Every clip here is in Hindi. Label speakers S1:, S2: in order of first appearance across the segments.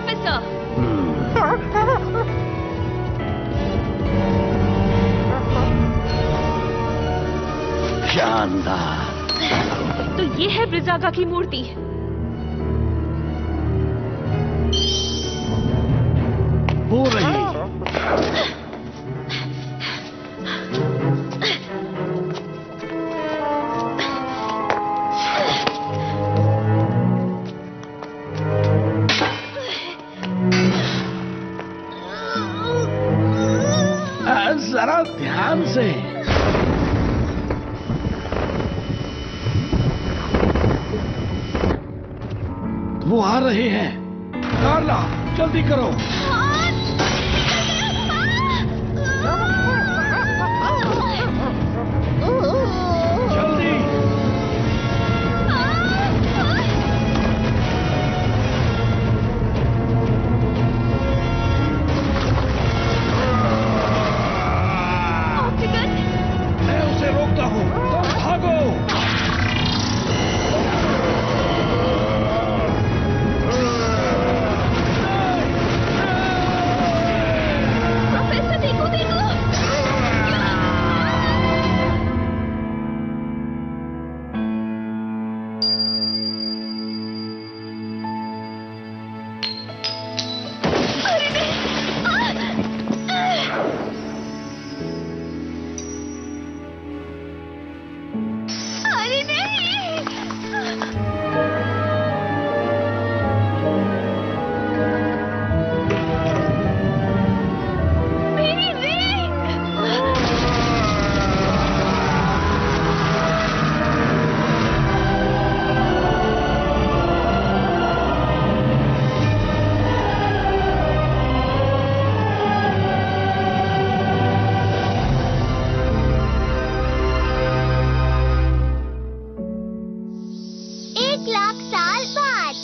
S1: ऑफिसर।
S2: शानदार।
S1: तो ये है ब्रिजागा की मूर्ति।
S2: हो रही। जरा ध्यान से। वो आ रहे हैं। कार्ला, जल्दी करो। जल्दी। मैं उसे रोकता हूँ, तुम भागो।
S1: प्रोफेसर देखो देखो। अरे नहीं। अरे नहीं। मेरी रिंग।
S3: एक लाख साल बाद।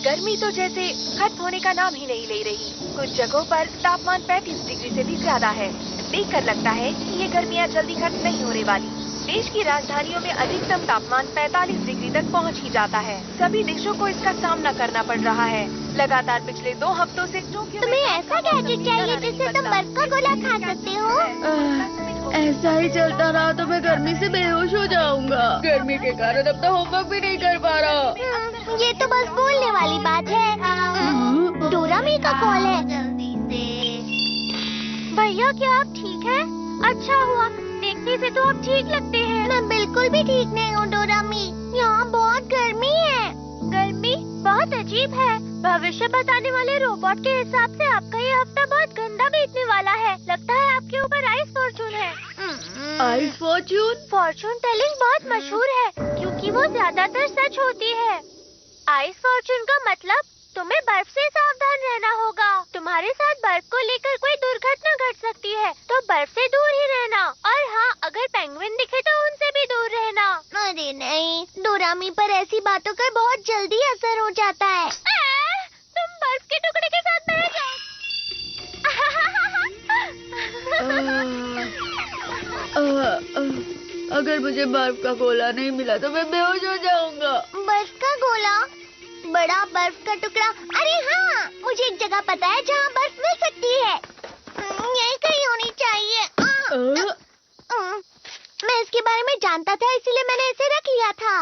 S4: गर्मी तो जैसे खत्म होने का नाम ही नहीं ले रही। कुछ जगहों पर तापमान 35 डिग्री से भी ज्यादा है। देखकर लगता है कि ये गर्मियाँ जल्दी खत्म नहीं होने वाली। देश की राजधानियों में अधिकतम तापमान 45 डिग्री तक पहुंच ही जाता है। सभी देशों को इसका सामना करना पड़ रहा है। लगातार पिछले 2 हफ्तों से टोक्यो में
S3: तुम्हें ऐसा गैजेट चाहिए जिससे तुम बर्फ का गोला खा सकते हो?
S5: ऐसा ही चलता रहा तो मैं गर्मी से बेहोश हो जाऊंगा। गर्मी के कारण अपना होमवर्क भी नहीं कर पा रहा।
S3: ये तो बस बोलने वाली बात है। डोरामी का कॉल है। भैया, क्या आप ठीक हैं? अच्छा हुआ, देखने से तो आप ठीक लगते हैं। मैं बिल्कुल भी ठीक नहीं हूँ डोरामी। यहाँ बहुत गर्मी है। गर्मी बहुत अजीब है। भविष्य बताने वाले रोबोट के हिसाब से आपका ये हफ्ता बहुत गंदा बीतने वाला है। लगता है आपके ऊपर आइस फॉर्चून है।
S5: Ice Fortune?
S3: फॉर्चून टेलिंग बहुत मशहूर है क्योंकि वो ज्यादातर सच होती है। आइस फॉर्चून का मतलब तुम्हें बर्फ से सावधान रहना होगा। तुम्हारे साथ बर्फ को लेकर कोई दुर्घटना घट सकती है, तो बर्फ से दूर ही रहना। और हाँ, अगर पेंगुइन दिखे तो उनसे भी दूर रहना। अरे नहीं, डोरामी पर ऐसी बातों का बहुत जल्दी असर हो जाता है। तुम बर्फ के टुकड़े के साथ बह
S5: जाओ। अगर मुझे बर्फ का गोला नहीं मिला तो मैं बेहोश हो जाऊंगा।
S3: बर्फ का गोला? बड़ा बर्फ का टुकड़ा? अरे हाँ, मुझे एक जगह पता है जहाँ बर्फ मिल सकती है। यही कहीं होनी चाहिए। मैं इसके बारे में जानता था, इसीलिए मैंने इसे रख लिया था।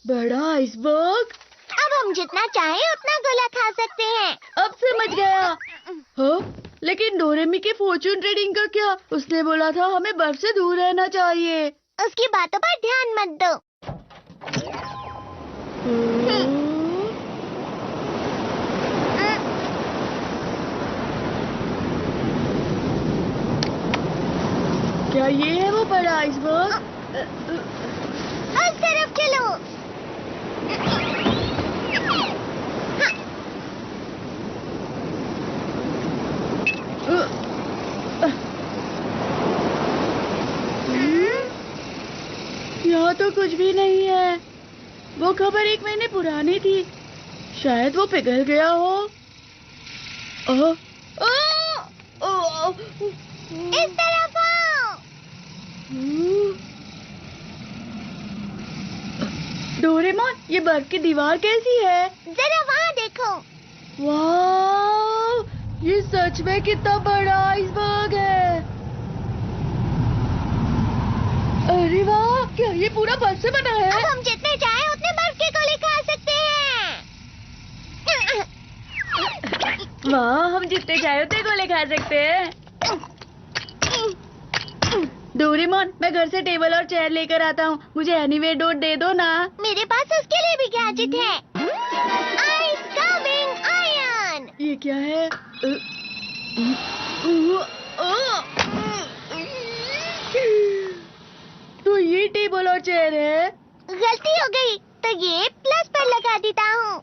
S5: बड़ा आइसबर्ग?
S3: अब हम जितना चाहें उतना गोला खा सकते हैं।
S5: अब समझ गया। हाँ, लेकिन डोरेमी के फॉर्चून ट्रेडिंग का क्या? उसने बोला था हमें बर्फ से दूर रहना चाहिए।
S3: उसकी बातों पर ध्यान मत दो।
S5: क्या ये है वो बड़ा आइसबर्ग?
S3: उस तरफ चलो।
S5: यहाँ तो कुछ भी नहीं है। वो खबर 1 महीने पुरानी थी। शायद वो पिघल गया हो।
S3: इस तरफ आओ।
S5: डोरेमोन, ये बर्फ की दीवार कैसी है?
S3: जरा वहाँ देखो। हूँ।
S5: वाह, ये सच में कितना बड़ा आइसबर्ग है। अरे वाह, क्या ये पूरा बर्फ से बना है?
S3: अब हम जितने चाहे उतने बर्फ के गोले खा सकते हैं।
S5: वाह, हम जितने चाहे उतने गोले खा सकते हैं। डोरेमोन, मैं घर से टेबल और चेयर लेकर आता हूँ। मुझे एनीवेयर डोर दे दो ना।
S3: मेरे पास उसके लिए भी गैजेट है। Ice coming iron.
S5: ये क्या है? तो ये टेबल और चेयर है।
S3: गलती हो गई, तो ये प्लस पर लगा देता हूँ।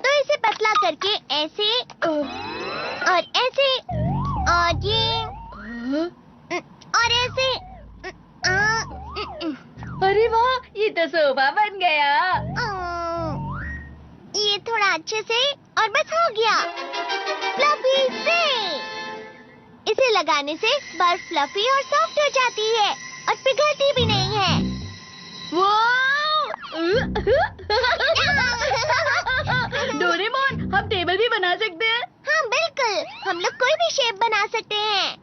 S3: तो इसे पतला करके ऐसे और ऐसे और ये और ऐसे।
S5: अरे वाह, ये तो सोफा बन गया।
S3: ये थोड़ा अच्छे से और बस हो गया। फ्लफी से इसे लगाने से बर्फ फ्लफी और सॉफ्ट हो जाती है और पिघलती भी नहीं है।
S5: डोरेमोन, हम टेबल भी बना सकते हैं।
S3: हाँ बिल्कुल, हम लोग कोई भी शेप बना सकते हैं।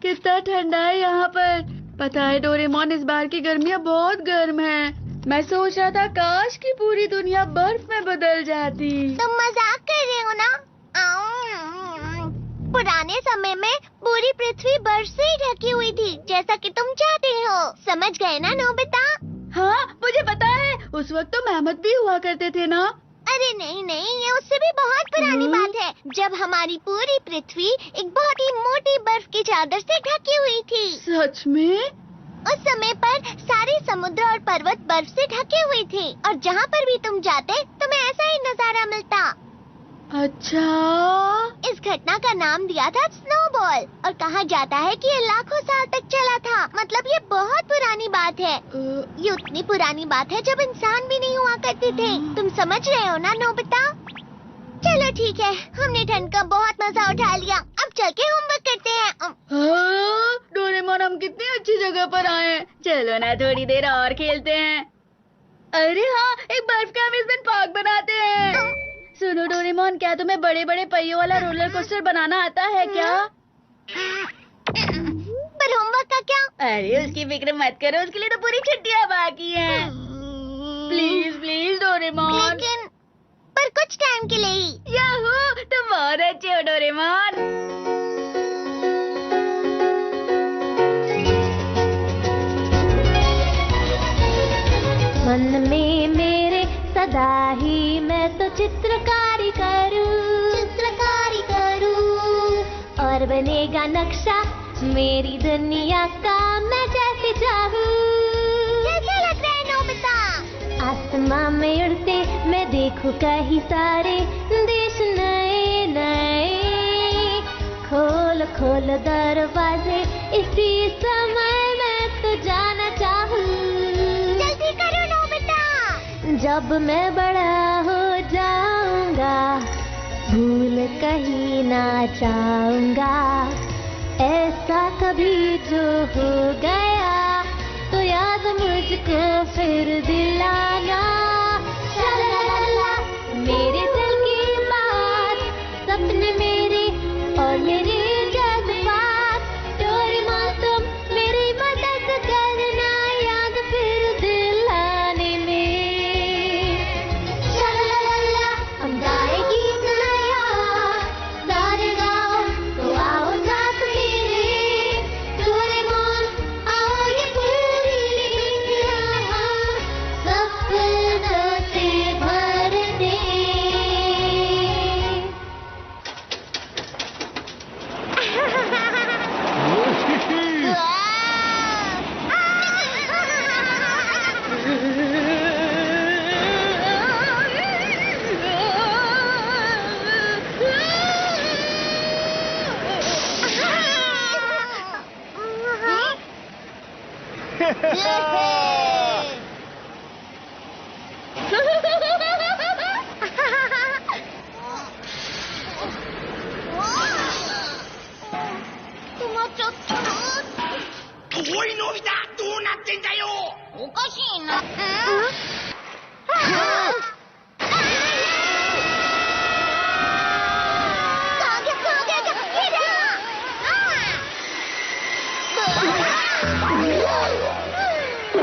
S5: कितना ठंडा है यहाँ पर। पता है डोरेमोन, इस बार की गर्मियाँ बहुत गर्म हैं। मैं सोच रहा था काश की पूरी दुनिया बर्फ में बदल जाती।
S3: तुम मजाक कर रहे हो ना? पुराने समय में पूरी पृथ्वी बर्फ से ही ढकी हुई थी, जैसा कि तुम चाहते हो। समझ गए ना नोबिता?
S5: हाँ, मुझे पता है। उस वक्त तो मेहमत भी हुआ करते थे ना।
S3: अरे नहीं नहीं, ये उससे भी बहुत पुरानी बात है, जब हमारी पूरी पृथ्वी एक बहुत ही मोटी बर्फ की चादर से ढकी हुई थी।
S5: सच में?
S3: उस समय पर सारे समुद्र और पर्वत बर्फ से ढके हुए थे और जहाँ पर भी तुम जाते तुम्हें ऐसा ही नजारा मिलता।
S5: अच्छा,
S3: इस घटना का नाम दिया था स्नोबॉल और कहा जाता है कि ये लाखों साल तक चला था। मतलब ये बहुत पुरानी बात है। ये उतनी पुरानी बात है जब इंसान भी नहीं हुआ करते थे। तुम समझ रहे हो ना नोबिता? चलो ठीक है, हमने ठंड का बहुत मजा उठा लिया। अब चल के होमवर्क करते हैं।
S5: डोरेमोन, हम कितनी अच्छी जगह पर आए हैं। चलो ना थोड़ी देर और खेलते हैं। अरे हाँ, एक बर्फ का अम्यूजमेंट पार्क बनाते हैं। सुनो डोरेमोन, क्या तुम्हें बड़े बड़े पहियों वाला रोलर कोस्टर बनाना आता है क्या?
S3: पर होमवर्क का क्या?
S5: अरे उसकी फिक्र मत करो, उसके लिए तो पूरी छुट्टियाँ बाकी हैं। Please please Doraemon.
S3: लेकिन पर कुछ टाइम के लिए ही।
S5: याहू, तुम बहुत अच्छे हो डोरेमोन।
S3: मन में मेरे सदा ही मैं तो चित्रकारी करूं और बनेगा नक्शा मेरी दुनिया का मैं जैसे चाहूं। कैसा लग रहा है नोबिता? आसमां में उड़ते मैं देखूं कहीं सारे देश नए नए। खोल खोल दरवाजे इसी समय मैं तो जाना चाहूं। जल्दी करो नोबिता। जब मैं बड़ा हो जाऊंगा भूल कहीं ना जाऊंगा। ऐसा कभी जो हो गया तो याद मुझको फिर दिलाना। ला मेरे दिल की बात, सपने मेरे और मेरे जज्बात। डोरेमोन तुम मेरी मदद करना याद फिर दिलाने में। ला हम गाएगी नया सारे गाँव तो आओ साथ मेरे। डोरेमोन आओ ये पूरी दुनिया सपनों से भर दे। तुम अब चुप
S6: おいのび太どうなってんだよ。
S3: おかしいな。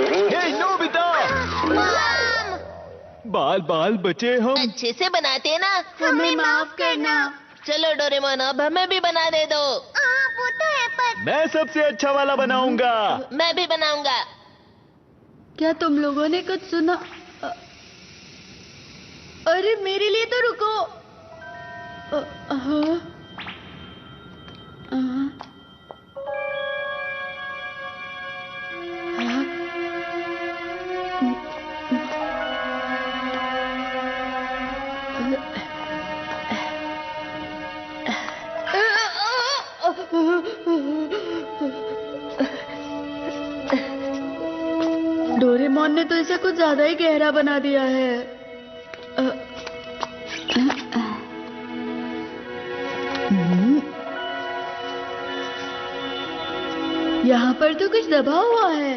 S7: हे नोबिता, बाल बाल बचे हम।
S8: अच्छे से बनाते ना।
S5: हमें माफ करना।
S8: चलो डोरेमोन अब हमें भी बना दे दो।
S3: वो तो है पर
S7: मैं सबसे अच्छा वाला बनाऊंगा।
S8: मैं भी बनाऊंगा।
S5: क्या तुम लोगों ने कुछ सुना? अरे मेरे लिए तो रुको। हाँ। डोरेमोन ने तो इसे कुछ ज्यादा ही गहरा बना दिया है। यहाँ पर तो कुछ दबा हुआ है।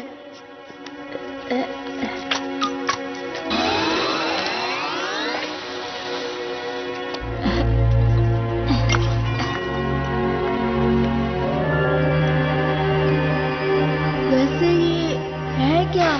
S5: वैसे ये है क्या?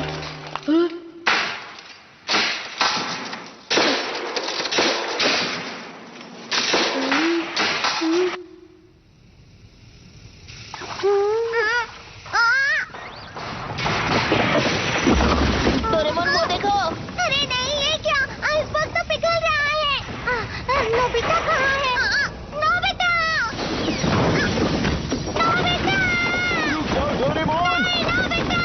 S8: डोरेमोन वो देखो।
S3: अरे नहीं, ये क्या? आइसबर्ग तो पिघल रहा है। नोबिता कहाँ है? Nobita! Nobita!
S7: Doraemon,
S3: Nobita!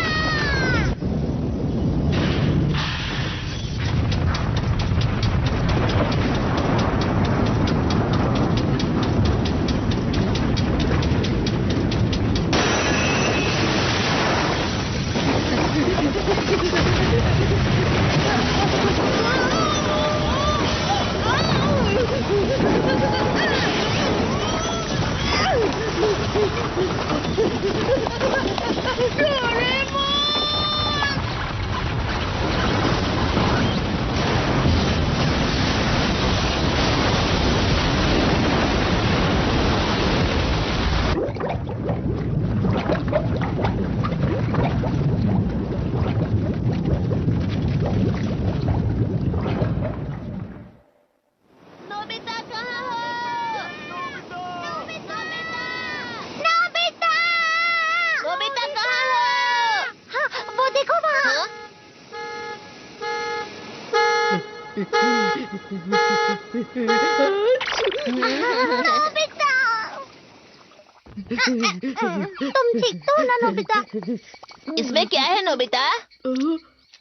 S8: Nobita कहाँ हो? नोबिता कहाँ हो?
S3: हाँ, वो देखो वहाँ।
S8: हाँ?
S3: नोबिता! तुम ठीक तो हो ना नोबिता?
S8: इसमें क्या है नोबिता?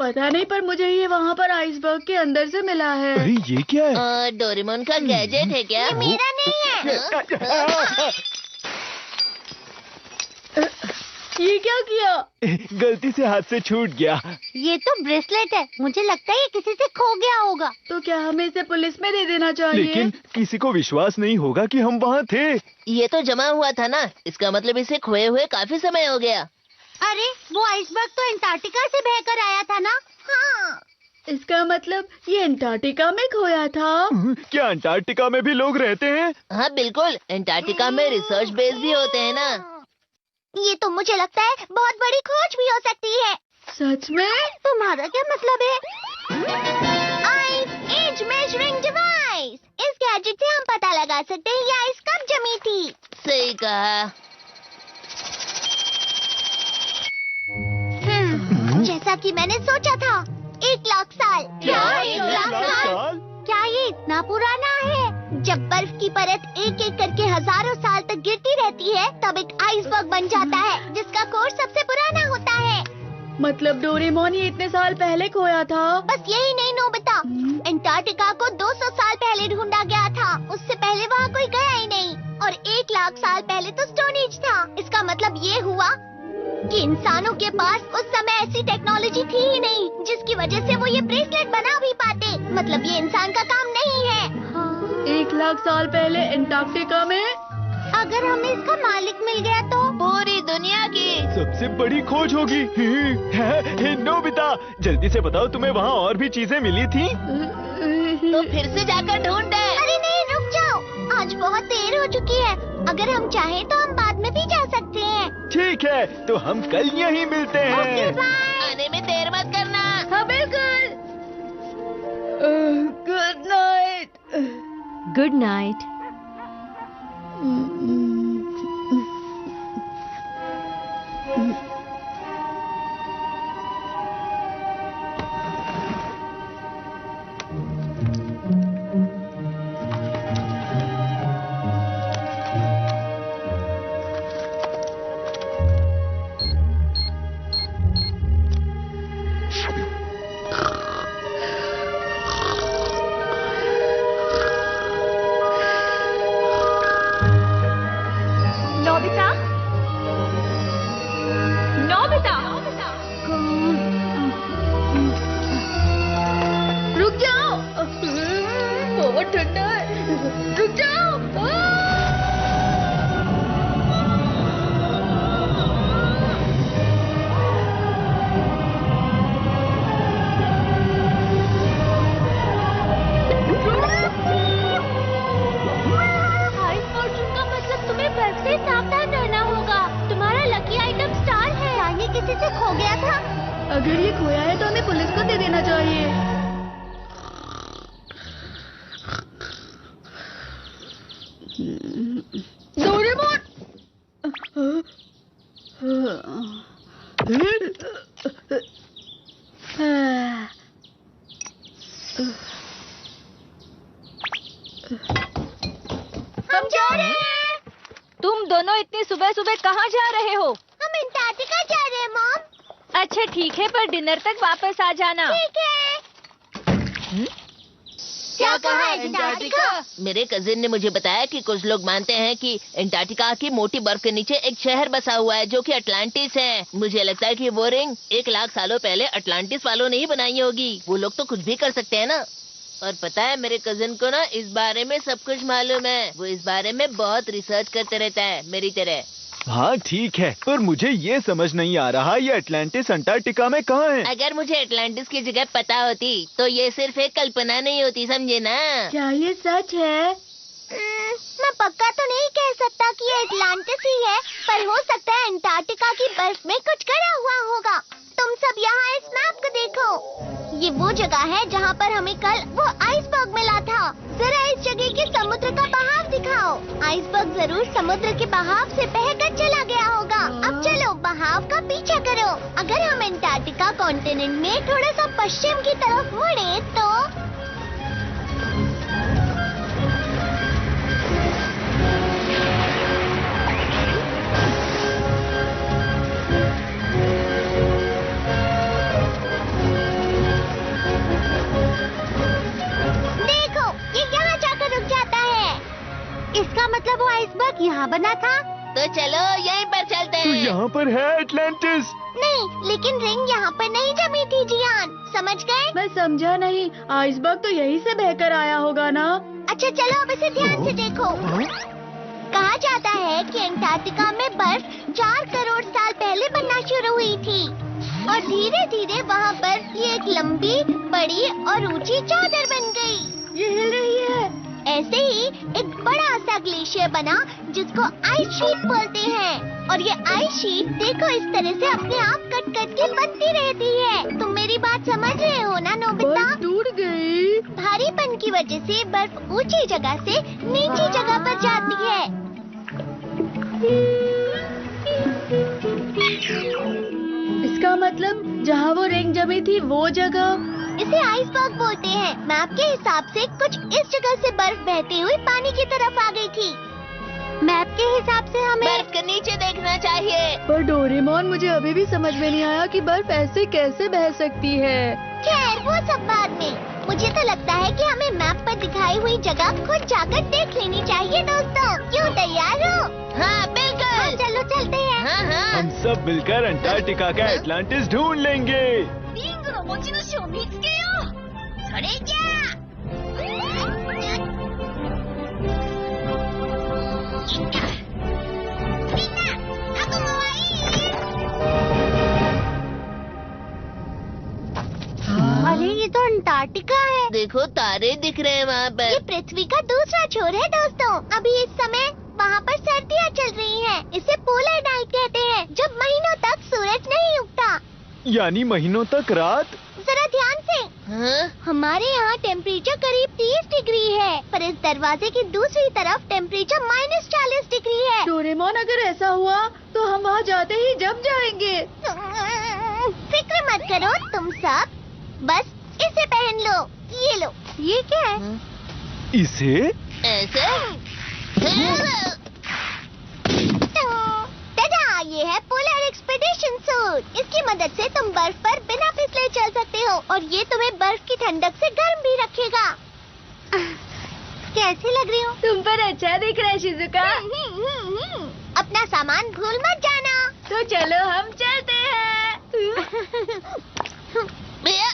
S5: पता नहीं, पर मुझे ये वहाँ पर आइसबर्ग के अंदर से मिला है।
S7: अरे ये क्या है?
S8: डोरेमोन का गैजेट है क्या?
S3: मेरा नहीं है।
S5: ये क्या किया?
S7: गलती से हाथ से छूट गया।
S3: ये तो ब्रेसलेट है। मुझे लगता है ये किसी से खो गया होगा।
S5: तो क्या हमें इसे पुलिस में दे देना चाहिए?
S7: लेकिन किसी को विश्वास नहीं होगा कि हम वहाँ थे।
S8: ये तो जमा हुआ था ना, इसका मतलब इसे खोए हुए काफी समय हो गया।
S3: अरे वो आइसबर्ग तो अंटार्कटिका से बहकर आया था ना? हाँ।
S5: इसका मतलब ये अंटार्कटिका में खोया था।
S7: क्या अंटार्कटिका में भी लोग रहते हैं?
S8: हाँ बिल्कुल, अंटार्कटिका में रिसर्च बेस भी होते हैं ना।
S3: ये तो मुझे लगता है बहुत बड़ी खोज भी हो सकती है।
S5: सच में?
S3: तुम्हारा क्या मतलब है? Ice age measuring device. इस गैजेट से हम पता लगा सकते हैं ये आइस कब जमी थी।
S8: सही कहा।
S3: जैसा कि मैंने सोचा था, 1 लाख साल।
S8: क्या?
S3: 1 लाख साल? क्या ये इतना पुराना है? जब बर्फ की परत एक एक करके हजारों साल तक गिरती रहती है, तब एक आइसबर्ग बन जाता है, जिसका कोर सबसे पुराना होता है।
S5: मतलब डोरेमोन ये इतने साल पहले खोया था?
S3: बस यही नहीं नोबिता, अंटार्कटिका को 200 साल पहले ढूंढा गया था। उससे पहले वहाँ कोई गया ही नहीं। और 1 लाख साल पहले तो स्टोन एज था। इसका मतलब ये हुआ कि इंसानों के पास उस समय ऐसी टेक्नोलॉजी थी ही नहीं जिसकी वजह से वो ये ब्रेसलेट बना भी पाते। मतलब ये इंसान का काम नहीं है।
S5: 1 लाख साल पहले अंटार्कटिका में?
S3: अगर हमें इसका मालिक मिल गया तो?
S8: पूरी दुनिया की।
S7: सबसे सबसे बड़ी खोज होगी। नोबिता, जल्दी से बताओ तुम्हें वहाँ और भी चीजें मिली थी?
S8: तो फिर से जाकर ढूंढे।
S3: अरे नहीं, रुक जाओ, आज बहुत देर हो चुकी है। अगर हम चाहें तो हम बाद में भी जा सकते हैं।
S7: ठीक है, तो हम कल यहीं मिलते हैं।
S8: आने में देर मत करना।
S5: हाँ बिल्कुल। Good night.
S1: Good night. Nobita, Nobita,
S5: रुक जाओ, बहुत ठंडा है। रुक जाओ।
S3: हाई फॉर्चून का मतलब तुम्हें बर्फ से सावधान रहना होगा। तुम्हारा लकी आइटम स्टार है। क्या ये किसी से खो गया था?
S5: अगर ये खोया है तो हमें पुलिस को दे देना चाहिए। डोरेमोन!
S3: हम जा रहे हैं।
S1: तुम दोनों इतनी सुबह सुबह कहाँ जा रहे हो?
S3: हम अंटार्कटिका जा रहे हैं, मॉम।
S1: अच्छा ठीक है, पर डिनर तक वापस आ जाना।
S3: ठीक है। क्या कहा है अंटार्कटिका?
S8: मेरे कजिन ने मुझे बताया कि कुछ लोग मानते हैं कि अंटार्कटिका की मोटी बर्फ के नीचे एक शहर बसा हुआ है जो कि अटलांटिस है। मुझे लगता है कि वो रिंग 1 लाख सालों पहले अटलांटिस वालों ने ही बनाई होगी। वो लोग तो कुछ भी कर सकते हैं ना। और पता है, मेरे कजिन को ना इस बारे में सब कुछ मालूम है। वो इस बारे में बहुत रिसर्च करते रहता है, मेरी तरह।
S7: हाँ ठीक है, पर मुझे ये समझ नहीं आ रहा ये अटलांटिस अंटार्कटिका में कहाँ है?
S8: अगर मुझे अटलांटिस की जगह पता होती तो ये सिर्फ एक कल्पना नहीं होती, समझे ना।
S5: क्या ये सच है?
S3: मैं पक्का तो नहीं कह सकता कि ये अटलांटिस ही है, पर हो सकता है अंटार्कटिका की बर्फ में कुछ गड़ा हुआ होगा। तुम सब यहाँ इस मैप को देखो। ये वो जगह है जहाँ पर हमें कल वो आइसबर्ग मिला था। जरा इस जगह के समुद्र का बहाव दिखाओ। आइसबर्ग जरूर समुद्र के बहाव से बहकर चला गया होगा। अब चलो बहाव का पीछा करो। अगर हम अंटार्कटिका कॉन्टिनेंट में थोड़ा सा पश्चिम की तरफ मुड़े तो इसका मतलब वो आइसबर्ग यहाँ बना था।
S8: तो चलो यहीं पर चलते
S7: तो
S8: हैं।
S7: यहाँ पर है अटलांटिस।
S3: नहीं, लेकिन रिंग यहाँ पर नहीं जमी थी जियान, समझ गए?
S5: मैं समझा नहीं। आइसबर्ग तो यहीं से बहकर आया होगा ना।
S3: अच्छा चलो अब इसे ध्यान से देखो। कहा जाता है कि अंटार्कटिका में बर्फ 4 करोड़ साल पहले बनना शुरू हुई थी और धीरे धीरे वहाँ बर्फ की एक लंबी, बड़ी और ऊंची चादर बन गई।
S5: ये हिल रही है।
S3: ऐसे ही एक बड़ा सा ग्लेशियर बना जिसको आइस शीट बोलते हैं। और ये आइस शीट देखो इस तरह से अपने आप कट कट के बनती रहती है। तुम मेरी बात समझ रहे हो ना नोबिता?
S5: बर्फ टूट गई।
S3: भारीपन की वजह से बर्फ ऊंची जगह से नीची जगह पर जाती है।
S5: इसका मतलब जहाँ वो रिंग जमी थी वो जगह।
S3: इसे आइसबर्ग बोलते हैं। मैप के हिसाब से कुछ इस जगह से बर्फ बहती हुई पानी की तरफ आ गई थी। मैप के हिसाब से हमें
S8: बर्फ के नीचे देखना चाहिए।
S5: पर डोरेमोन, मुझे अभी भी समझ में नहीं आया कि बर्फ ऐसे कैसे बह सकती है।
S3: खैर वो सब बाद में। मुझे तो लगता है कि हमें मैप पर दिखाई हुई जगह खुद जाकर देख लेनी चाहिए दोस्तों। क्यों, तैयार हो?
S8: हाँ बिल्कुल।
S3: चलो चलते हैं।
S8: हाँ हाँ।
S7: हम सब मिलकर अंटार्कटिका का अटलांटिस ढूंढ लेंगे।
S1: リングの持ち主を見つけよう。
S3: それじゃあ。みんな、覚悟はいい？
S8: देखो तारे दिख रहे हैं वहाँ
S3: ये
S8: पर।
S3: पृथ्वी का दूसरा छोर है दोस्तों। अभी इस समय वहाँ पर सर्दियाँ चल रही हैं। इसे पोलर नाइट कहते हैं, जब महीनों तक सूरज नहीं उगता।
S7: यानी महीनों तक रात।
S3: जरा ध्यान से।
S8: हाँ?
S3: हमारे यहाँ टेम्परेचर करीब 30 डिग्री है, पर इस दरवाजे की दूसरी तरफ टेम्परेचर -40 डिग्री है।
S5: डोरेमोन, अगर ऐसा हुआ तो हम वहाँ जाते ही जम जाएंगे।
S3: फिक्र मत करो तुम सब, बस इसे पहन लो। ये लो। ये क्या है?
S7: इसे?
S8: ऐसे?
S3: दादा, ये है पोलर एक्सपीडिशन सूट। इसकी मदद से तुम बर्फ पर बिना फिसले चल सकते हो, और ये तुम्हें बर्फ की ठंडक से गर्म भी रखेगा। कैसी लग रही हूँ?
S5: तुम पर अच्छा दिख रहा है शिजुका।
S3: अपना सामान भूल मत जाना।
S5: तो चलो हम चलते हैं।
S8: भैया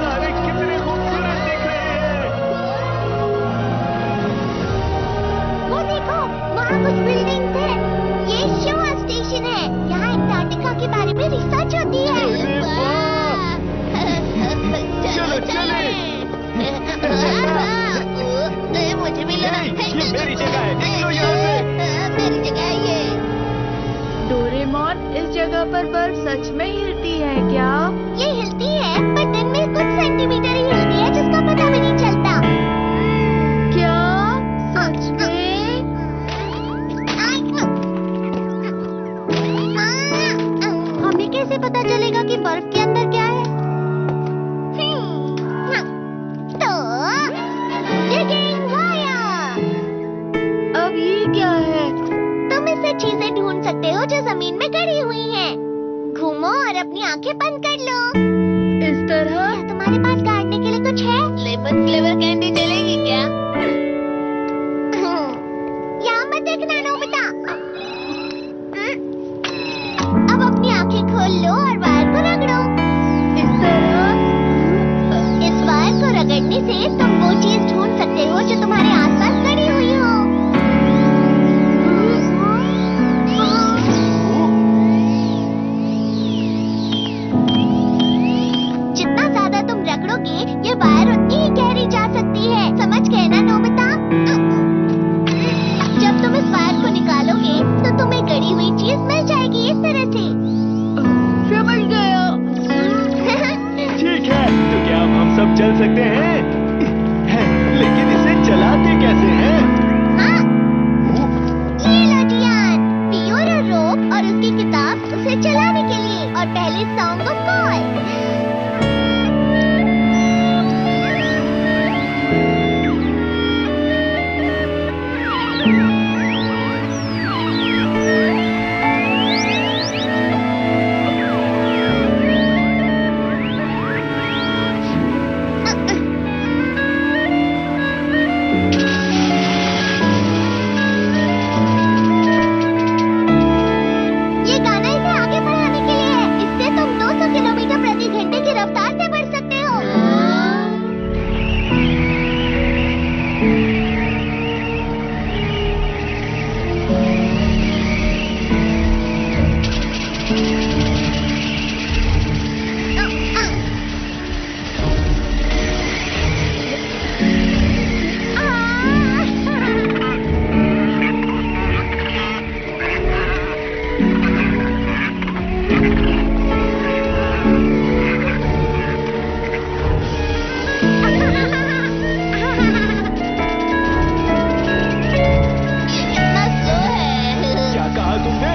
S7: अरे कितने खूबसूरत दिख रहे हैं।
S3: वो देखो, वहाँ कुछ बिल्डिंग्स हैं। ये शिवा स्टेशन है। यहाँ अंटार्कटिका के बारे में रिसर्च होती है।
S7: अरे वाह! चलो चले।
S8: मुझे भी लेना।
S7: ये मेरी जगह है, निकलो यहाँ से।
S8: मेरी जगह है ये।
S5: डोरेमोन, इस जगह पर बर्फ सच में हिलती है क्या?
S3: ये हिलती है, पर दिन में कुछ सेंटीमीटर ही हिलती है, जिसका पता भी नहीं चलता।
S5: क्या सच में?
S3: हमें कैसे पता चलेगा कि बर्फ के अंदर क्या है? तो digging wire।
S5: अब ये क्या है?
S3: तुम इससे चीजें ढूंढ सकते हो जो जमीन में गड़ी हुई हैं। घूमो और अपनी आंखें बंद कर लो।
S5: इस तरह?
S3: क्या तुम्हारे पास काटने के लिए कुछ है?
S8: लेमन फ्लेवर कैंडी चलेगी क्या?
S3: यहाँ मत देखना नोबिता। अब अपनी आंखें खोल लो और वायर को रगड़ो।
S5: इस तरह?
S3: इस वायर को रगड़ने से तुम वो चीज ढूंढ सकते हो जो तुम्हारे आसपास गड़ी हुई हो। जितना ज्यादा तुम रगड़ोगे, ये वायर उतनी ही गहरी जा सकती है। समझ गए ना नोबिता? जब तुम इस वायर को निकालोगे, तो तुम्हें गड़ी हुई चीज मिल जाएगी इस तरह से।
S5: समझ गया।
S7: ठीक है, तो क्या अब हम सब चल सकते हैं? लेकिन इसे चलाते कैसे हैं?
S3: हाँ, ये लो जियान, पियोरो रोप और उसकी किताब उसे चलाने के लिए, और पहले सॉन्ग ऑफ कॉल। ये गाना इसे आगे बढ़ाने के लिए है। इससे तुम 200 किलोमीटर प्रति घंटे की रफ्तार से बढ़ सकते हो। कितना स्लो है।
S7: क्या कहा तुमने?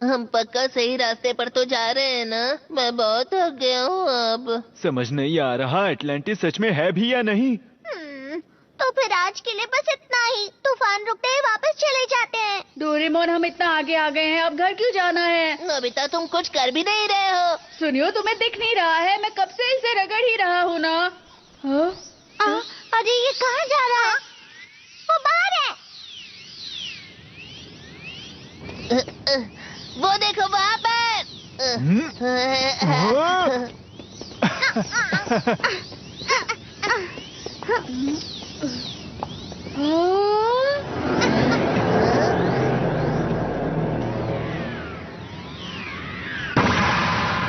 S8: हम पक्का सही रास्ते पर तो जा रहे हैं ना? मैं बहुत थक गया हूँ अब।
S7: समझ नहीं आ रहा अटलांटिस सच में है भी या नहीं।
S3: तो फिर आज के लिए बस इतना ही। तूफान रुकते ही वापस चले जाते हैं।
S5: डोरेमोन, हम इतना आगे आ गए हैं, अब घर क्यों जाना है?
S8: नोबिता, तुम कुछ कर भी नहीं रहे हो।
S5: सुनियो, तुम्हें दिख नहीं रहा है? मैं कब से इसे रगड़ ही रहा हूँ ना। हाँ?
S3: अरे ये कहाँ जा रहा है? वो बाहर है।
S8: वो देखो वहाँ पर।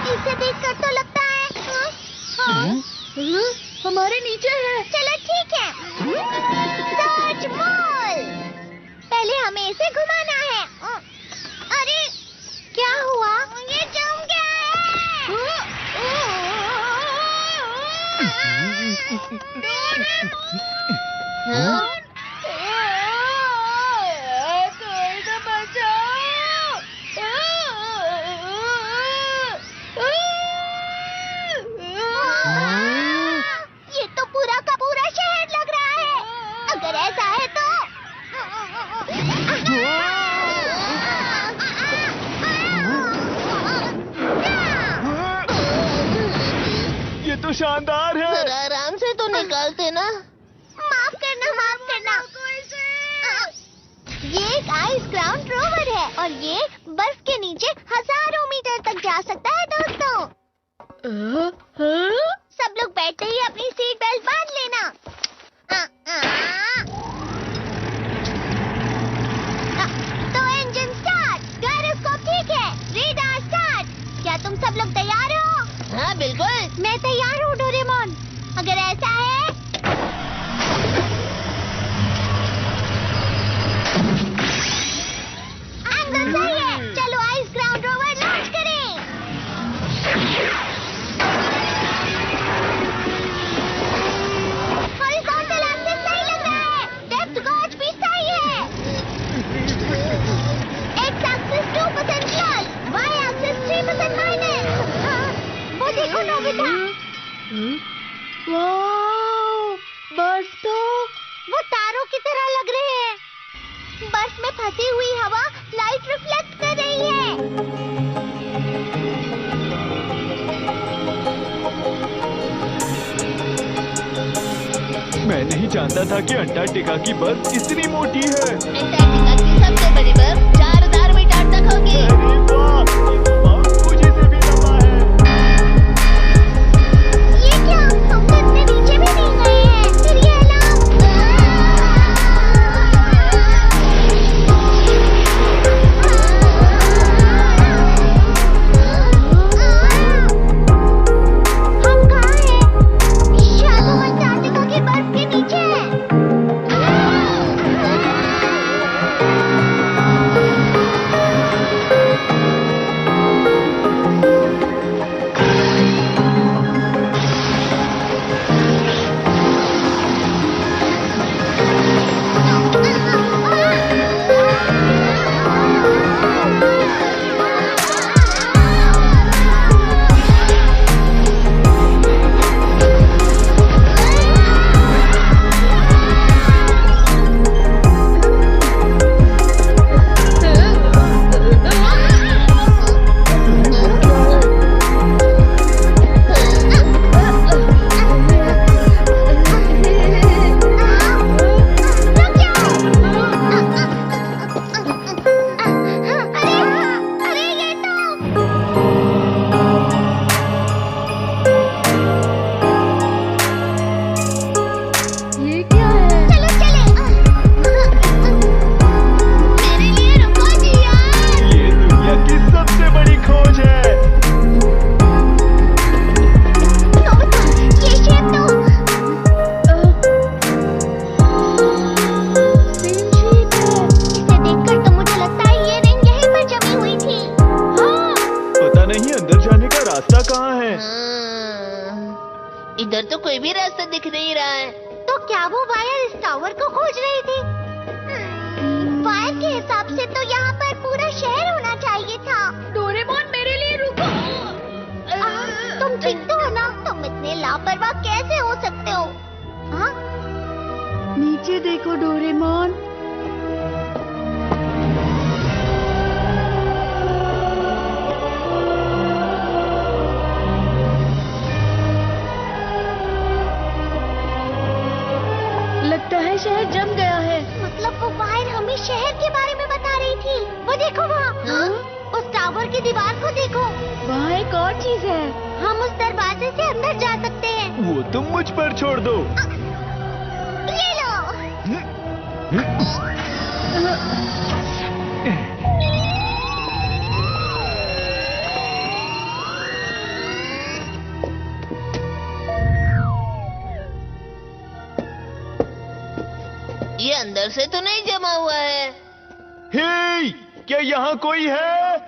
S3: इसे देखकर तो लगता है
S5: हमारे नीचे है।
S3: चलो ठीक है। Search mall. पहले हमें इसे घुमाना है। अरे क्या हुआ? ये जम गया ये तो पूरा का पूरा शहर लग रहा है। अगर ऐसा है तो
S7: ये तो शानदार है।
S8: जरा आराम से तो निकालते ना।
S3: माफ करना, माफ करना। ये एक आइस ग्राउंड रोवर है और ये बर्फ के नीचे हजारों मीटर तक जा सकता है दोस्तों। सब लोग बैठते ही अपनी सीट बेल्ट बांध लेना। तो इंजन स्टार्ट, गायरोस्कोप ठीक है, रेडार स्टार्ट। क्या तुम सब लोग तैयार हो?
S8: हाँ बिल्कुल।
S3: मैं तैयार हूँ डोरेमोन। अगर ऐसा है एंगल सही है। चलो आइस ग्राउंड रोवर लॉन्च करें। हॉरिजॉन्टल एक्सिस सही लग रहा है। डेप्थ गॉज भी सही है। X axis 2% plus, Y axis 3% minus. वो देखो नोबिता।
S5: वाह, बर्फ तो
S3: वो तारों की तरह लग रहे हैं। बर्फ में फंसी हुई हवा लाइट रिफ्लेक्ट कर रही है।
S7: मैं नहीं जानता था कि अंटार्कटिका की बर्फ इतनी मोटी है।
S8: अंटार्कटिका की सबसे बड़ी बर्फ 4000 मीटर तक होगी।
S7: अरे वाह, ये तो बहुत मुझे से भी लंबा है।
S3: ये क्या? हम तो इतने नीचे भी नहीं गए हैं। फिर ये हम कहाँ हैं? शायद हम अंटार्कटिका की बर्फ के नीचे हैं।
S5: नीचे देखो डोरेमोन। लगता है शहर जम गया है।
S3: मतलब वो वायर हमें शहर के बारे में बता रही थी। वो देखो वहाँ, उस टावर की दीवार को देखो।
S5: वहाँ एक और चीज है।
S3: हम उस दरवाजे से अंदर जा सकते हैं।
S7: वो तुम मुझ पर छोड़ दो।
S3: ये लो।
S8: ये अंदर से तो नहीं जमा हुआ है।
S7: हे, क्या यहाँ कोई है?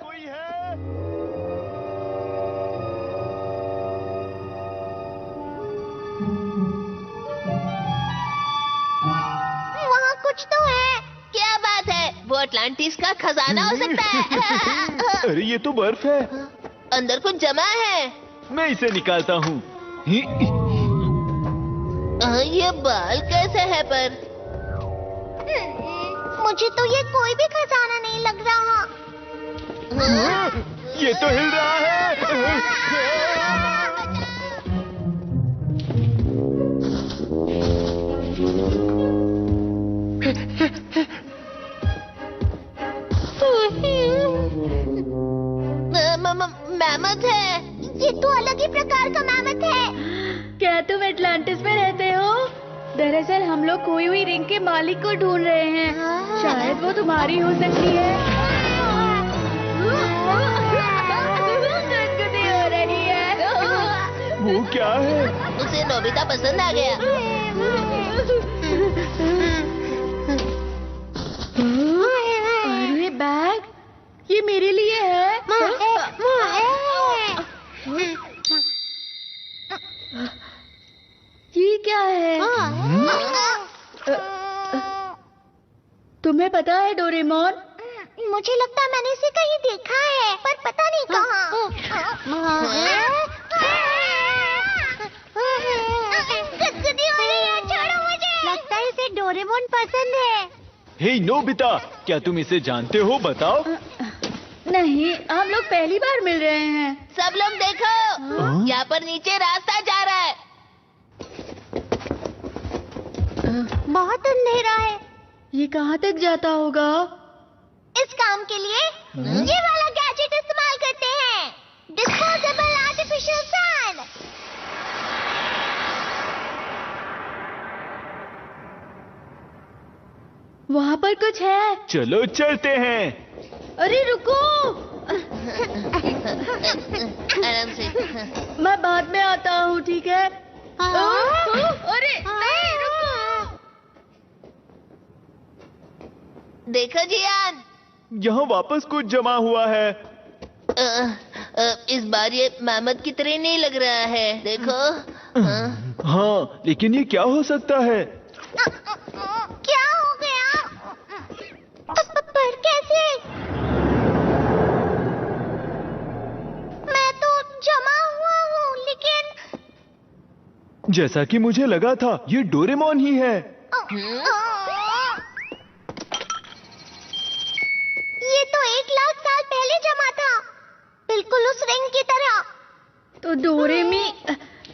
S3: वहाँ कुछ तो है।
S8: क्या बात है? वो अटलांटिस का खजाना हो सकता है।
S7: अरे ये तो बर्फ है।
S8: अंदर कुछ जमा है।
S7: मैं इसे निकालता हूँ।
S8: ये बाल कैसे है पर?
S3: मुझे तो ये कोई भी खजाना नहीं लग रहा।
S7: ये तो हिल रहा है।
S8: मैमथ है।
S3: ये तो अलग ही प्रकार का मैमथ है।
S5: क्या तुम एटलांटिस में रहते हो? दरअसल हम लोग खोई हुई रिंग के मालिक को ढूंढ रहे हैं। शायद वो तुम्हारी हो सकती है। गुदगुदी हो रही है।
S7: वो क्या है?
S8: उसे नोबिता पसंद आ गया।
S5: अरे बैग, ये मेरे लिए है। ये क्या है? तुम्हें पता है डोरेमोन?
S3: मुझे लगता है मैंने इसे कहीं देखा है, पर पता नहीं कहाँ। गुदगुदी हो रही है, छोड़ो मुझे। लगता है इसे डोरेमोन पसंद है।
S7: हे नोबिता, क्या तुम इसे जानते हो? बताओ।
S5: नहीं, हम लोग पहली बार मिल रहे हैं।
S8: सब लोग देखो, यहाँ पर नीचे रास्ता जा रहा है।
S3: बहुत अंधेरा है।
S5: ये कहाँ तक जाता होगा?
S3: इस काम के लिए ये वाला गैजेट इस्तेमाल करते हैं। Disposable artificial sand.
S5: वहाँ पर कुछ है।
S7: चलो चलते हैं।
S5: अरे रुको,
S8: आराम से।
S5: मैं बाद में आता हूँ, ठीक है? अरे नहीं, रुको।
S8: देखो जियान,
S7: यहाँ वापस कुछ जमा हुआ है।
S8: इस बार ये मैमथ की तरह नहीं लग रहा है। देखो।
S7: हाँ, लेकिन ये क्या हो सकता है?
S3: क्या हो गया? पर कैसे? मैं तो जमा हुआ हूँ, लेकिन
S7: जैसा कि मुझे लगा था, ये डोरेमोन ही है।
S3: ये तो 1 लाख साल पहले जमा था, बिल्कुल उस रिंग की तरह।
S5: तो डोरेमी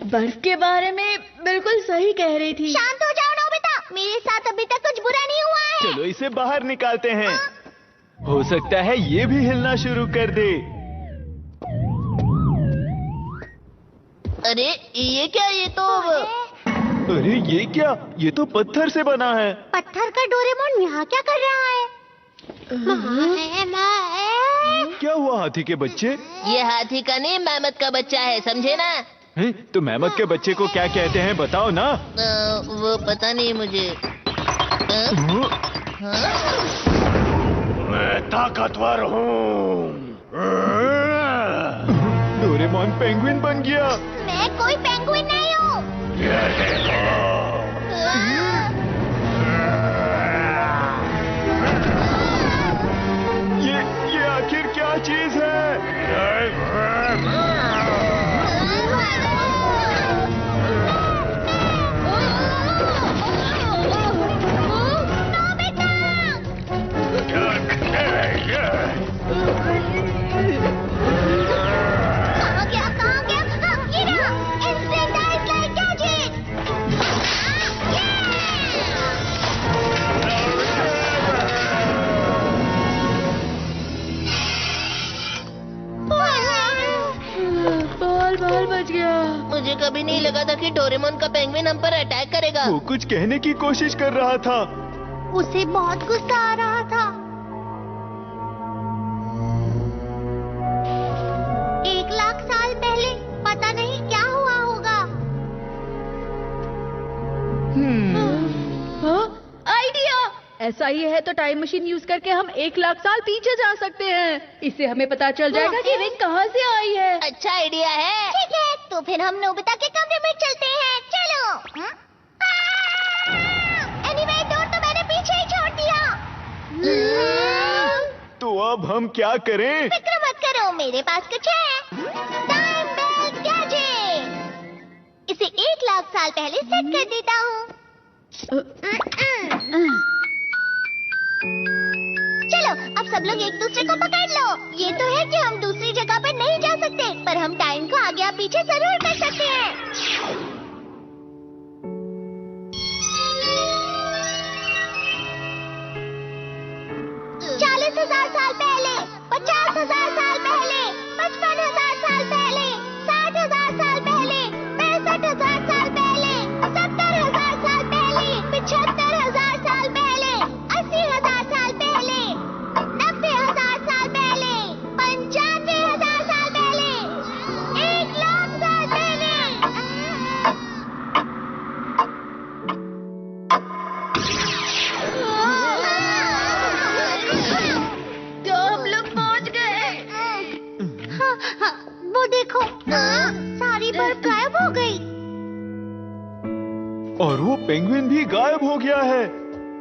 S5: बर्फ के बारे में बिल्कुल सही कह रही थी।
S3: शांत हो जाओ नोबिता, मेरे साथ अभी तक कुछ बुरा नहीं हुआ है।
S7: चलो इसे बाहर निकालते हैं। हो सकता है ये भी हिलना शुरू कर दे।
S8: अरे ये क्या? ये तो
S7: अरे ये क्या? ये तो पत्थर से बना है।
S3: पत्थर का डोरेमोन यहाँ क्या कर रहा है?
S7: क्या हुआ हाथी के बच्चे?
S8: ये हाथी का नहीं, मैमथ का बच्चा है, समझे ना?
S7: हैं? तो मैमथ के बच्चे को क्या कहते हैं, बताओ ना।
S8: वो पता नहीं मुझे।
S2: मैं ताकतवर हूँ।
S7: डोरेमोन पेंगुइन बन गया।
S3: मैं कोई पेंगुइन नहीं हूँ।
S7: ये आखिर क्या चीज है?
S8: कि डोरेमोन का पेंगुइन हम पर अटैक करेगा।
S7: वो कुछ कहने की कोशिश कर रहा था।
S3: उसे बहुत गुस्सा आ रहा था। 1,00,000 साल पहले पता नहीं क्या हुआ होगा।
S5: आइडिया! ऐसा ही है तो टाइम मशीन यूज करके हम 1,00,000 साल पीछे जा सकते हैं। इससे हमें पता चल जाएगा कि रिंग कहाँ से आई है।
S8: अच्छा आइडिया है।
S3: ठीक है, तो फिर हम नोबिता के कमरे में चलते हैं। चलो। एनीवे, डोर तो मैंने पीछे ही छोड़ दिया।
S7: तो अब हम क्या करें?
S3: फिक्र मत करो, मेरे पास कुछ है। Time belt gadget. इसे 1,00,000 साल पहले सेट कर देता हूँ। चलो, अब सब लोग एक दूसरे को पकड़ लो। ये तो है कि हम दूसरी जगह पर नहीं जा सकते, पर हम टाइम को आगे या पीछे जरूर कर सकते हैं। 40,000 साल पहले, 50,000 साल पहले, 55,000 साल पहले, 60,000 साल पहले, 65,000 साल पहले, 70,000 साल पहले, 75,000 साल पहले, 80,000 साल पहले, 90,000 साल पहले, 95,000 साल पहले, 1,00,000 साल पहले।
S5: तो हम लोग पहुंच गए।
S3: हाँ, वो देखो, सारी बर्फ गायब हो गई।
S7: और वो पेंगुइन भी गायब हो गया है।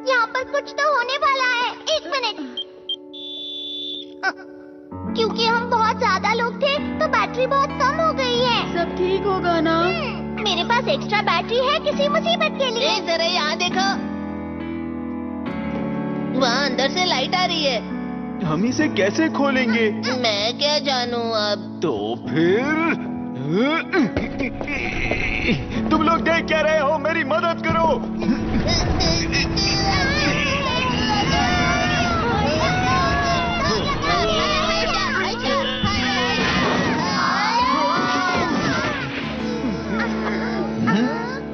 S3: यहाँ पर कुछ तो होने वाला है। 1 मिनट। क्योंकि हम बहुत ज्यादा लोग थे तो बैटरी बहुत कम हो गई है।
S5: सब ठीक होगा ना?
S3: मेरे पास एक्स्ट्रा बैटरी है किसी मुसीबत के लिए।
S8: जरा यहाँ देखो, वहाँ अंदर से लाइट आ रही है।
S7: हम इसे कैसे खोलेंगे?
S8: मैं क्या जानूँ अब।
S7: तो फिर तुम लोग देख क्या रहे हो? मेरी मदद करो।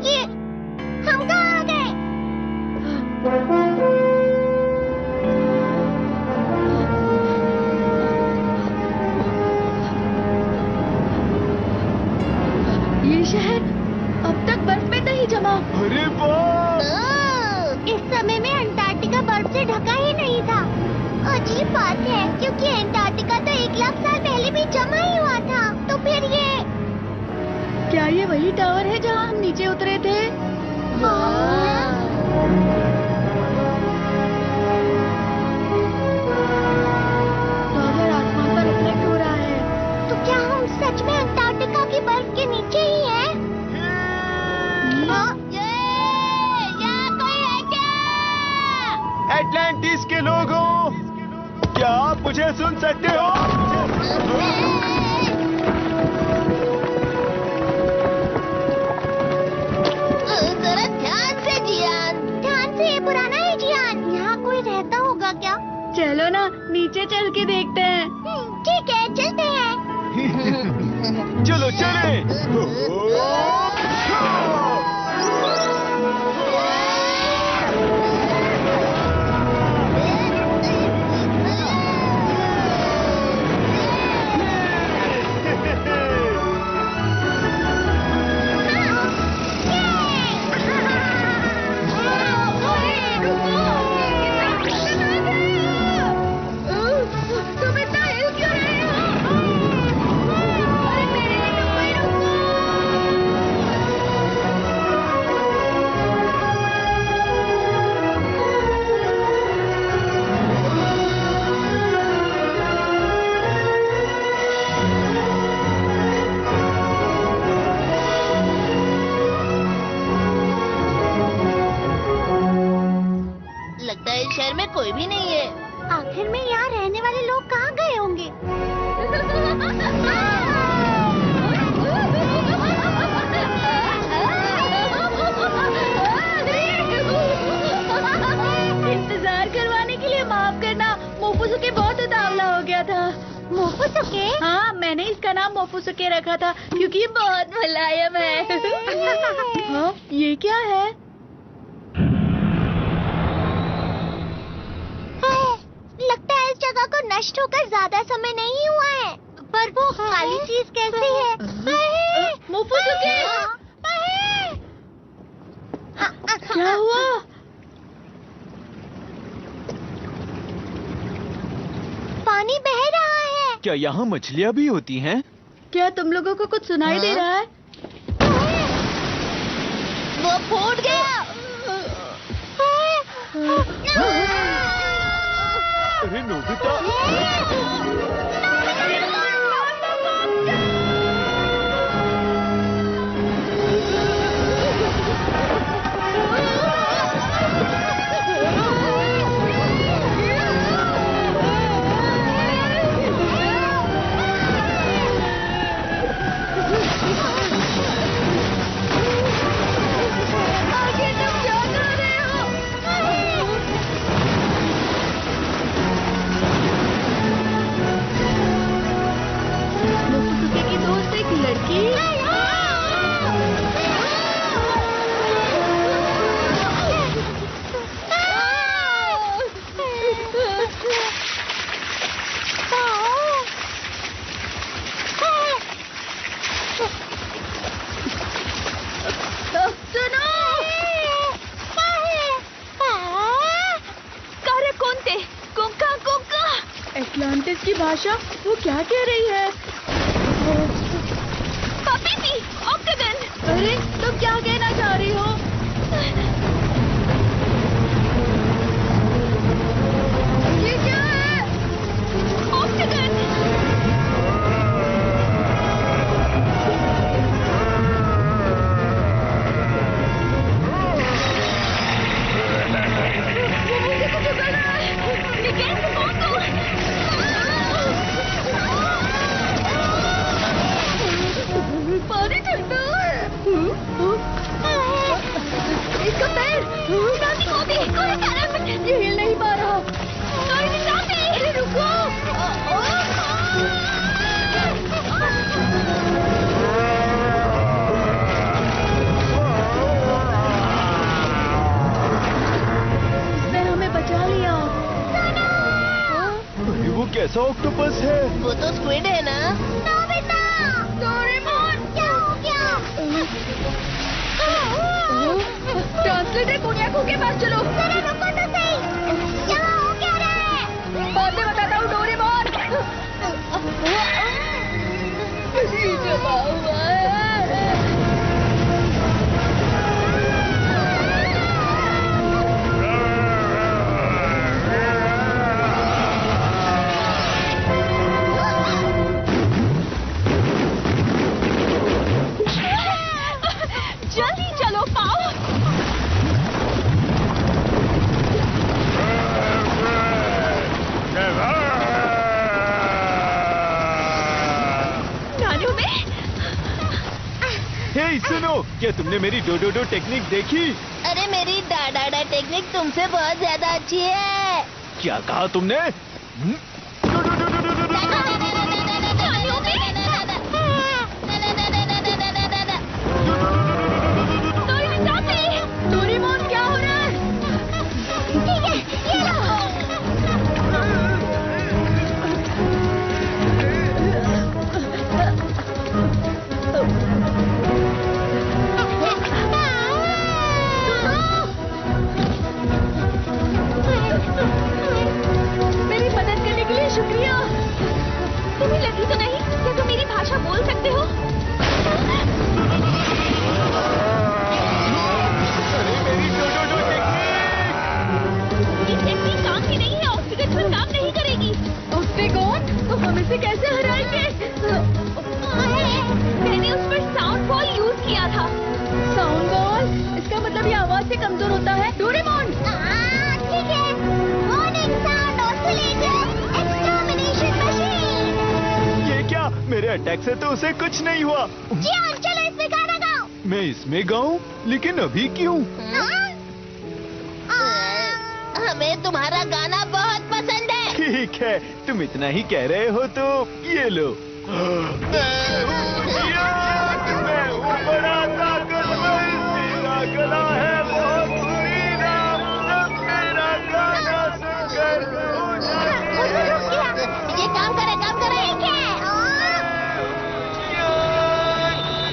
S3: ये हम कहाँ आ गए?
S5: ये शहर अब तक बर्फ में नहीं जमा।
S7: अरे वाह!
S3: इस समय में अंटार्कटिका बर्फ से ढका ही नहीं था। अजीब बात है, क्योंकि अंटार्कटिका तो 1,00,000 साल पहले भी जमा ही हुआ था। तो फिर ये
S5: क्या ये वही टावर है जहाँ हम नीचे उतरे थे? टावर आसमान पर रिफ्लेक्ट हो रहा है।
S3: तो क्या हम सच में अंटार्कटिका की बर्फ के नीचे ही हैं? यहाँ कोई है क्या?
S7: एटलांटिस के लोगों, क्या आप मुझे सुन सकते हो?
S3: जरा ध्यान से जियान। ध्यान से, ये पुराना है जियान। यहाँ कोई रहता होगा क्या?
S5: चलो ना, नीचे चल के देखते हैं।
S3: ठीक है, चलते हैं।
S7: चलो चलें।
S3: तुम इतना हिल क्यों रहे हो? अरे मेरे लिए कोई रुको।
S8: लगता है इस शहर में कोई भी नहीं है।
S3: आखिर में यहाँ रहने वाले लोग कहाँ गए होंगे?
S5: इंतजार करवाने के लिए माफ करना, मोफुसु के बहुत उतावला हो गया था।
S3: मोफुसु मोफुसुके?
S5: हाँ, मैंने इसका नाम मोफुसुके रखा था क्योंकि ये बहुत मुलायम है। हाँ, ये क्या है?
S3: लगता है इस जगह को नष्ट होकर ज्यादा समय नहीं हुआ है। पर वो काली चीज कैसी है?
S5: मोफुसुके! क्या हुआ?
S3: पानी बह रहा है।
S7: क्या यहाँ मछलियाँ भी होती हैं?
S5: क्या तुम लोगों को कुछ सुनाई दे रहा है?
S8: वो फूट गया।
S7: अरे नोबिता!
S5: मोफुसुके की दोस्त एक लड़की। सुनो!
S1: कार्य कोणते? कुंका कुंका।
S5: एटलांटिस की भाषा वो क्या कह रही है?
S1: पपीती, ऑक्टागन।
S5: अरे तुम क्या कहना चाह रही हो? ये क्या है?
S1: ऑक्टागन। मुझे कुछ उगल रहा है। मैं कैसे पहुंचूं?
S5: पानी ठंडा है। इसका पैर
S1: नानी मोदी, कोई कारण
S5: ये हिल नहीं पा रहा।
S1: अरे
S5: रुको! इसने हमें बचा लिया।
S7: अरे वो कैसा ऑक्टोपस है?
S8: वो तो स्क्विड है ना?
S3: नोबिता! डोरेमोन! क्या हो गया?
S5: ट्रांसलेटर कोनियाको के पास चलो।
S3: जरा रुको तो सही। यहाँ हो क्या रहा है?
S5: बाद में बताता हूँ डोरेमोन। ये जमा हुआ है।
S1: जल्दी चलो पाओ। नानू में
S7: हे सुनो, क्या तुमने मेरी डोडोडो टेक्निक देखी?
S8: अरे मेरी डाडा टेक्निक तुमसे बहुत ज्यादा अच्छी है।
S7: क्या कहा तुमने?
S5: डोरेमोन क्या हो रहा है?
S3: ठीक है, ये लो।
S5: मेरी मदद करने के लिए शुक्रिया।
S1: तुम्हें लगी तो नहीं? क्या तुम मेरी भाषा बोल सकते हो?
S7: अरे मेरी डोडोडो टेक्निक!
S1: ये टेक्निक काम की नहीं है। ऑक्सीजन पर काम नहीं करेगी।
S5: ऑक्टेगॉन, तो हम इसे कैसे हराएंगे?
S1: मैंने उस पर साउंड बॉल यूज किया था।
S5: Sound ball? इसका मतलब ये आवाज से कमजोर होता है। डोरेमोन!
S3: ठीक है। Warning sound oscillator extermination machine.
S7: ये क्या? मेरे अटैक से तो उसे कुछ नहीं हुआ।
S3: जी हाँ, चलो इसमें गाना गाओ।
S7: मैं इसमें गाऊं? लेकिन अभी क्यों?
S8: हमें तुम्हारा गाना बहुत पसंद है।
S7: ठीक है, तुम इतना ही कह रहे हो तो ये लो। मैं हूँ बड़ा ताकतवर, मेरा गला है बहुत सुरीला, सब मेरा गाना सुनकर हो जाते हैं।
S3: ये काम करे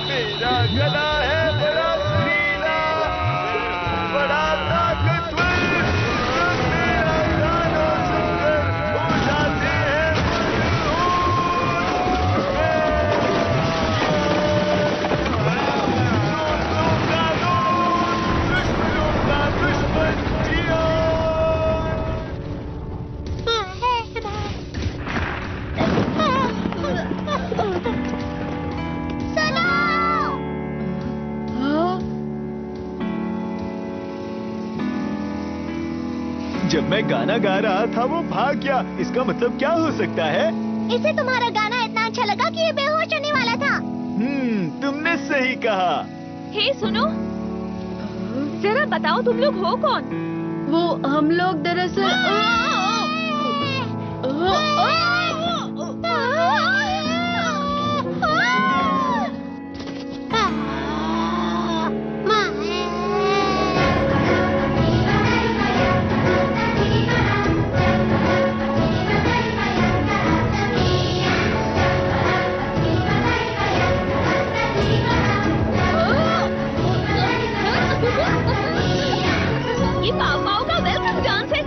S7: मेरा गला है बड़ा सुरीला, बड़ा ताकतवर, सब मेरा गाना सुनकर हो जाते हैं दुश्मनों का दुश्मन जियान। जब मैं गाना गा रहा था वो भाग गया, इसका मतलब क्या हो सकता है?
S3: इसे तुम्हारा गाना इतना अच्छा लगा कि ये बेहोश होने वाला था।
S7: तुमने सही कहा।
S1: हे सुनो, जरा बताओ तुम लोग हो कौन?
S5: वो हम लोग दरअसल
S1: ये पाव पाव का वेलकम डांस है।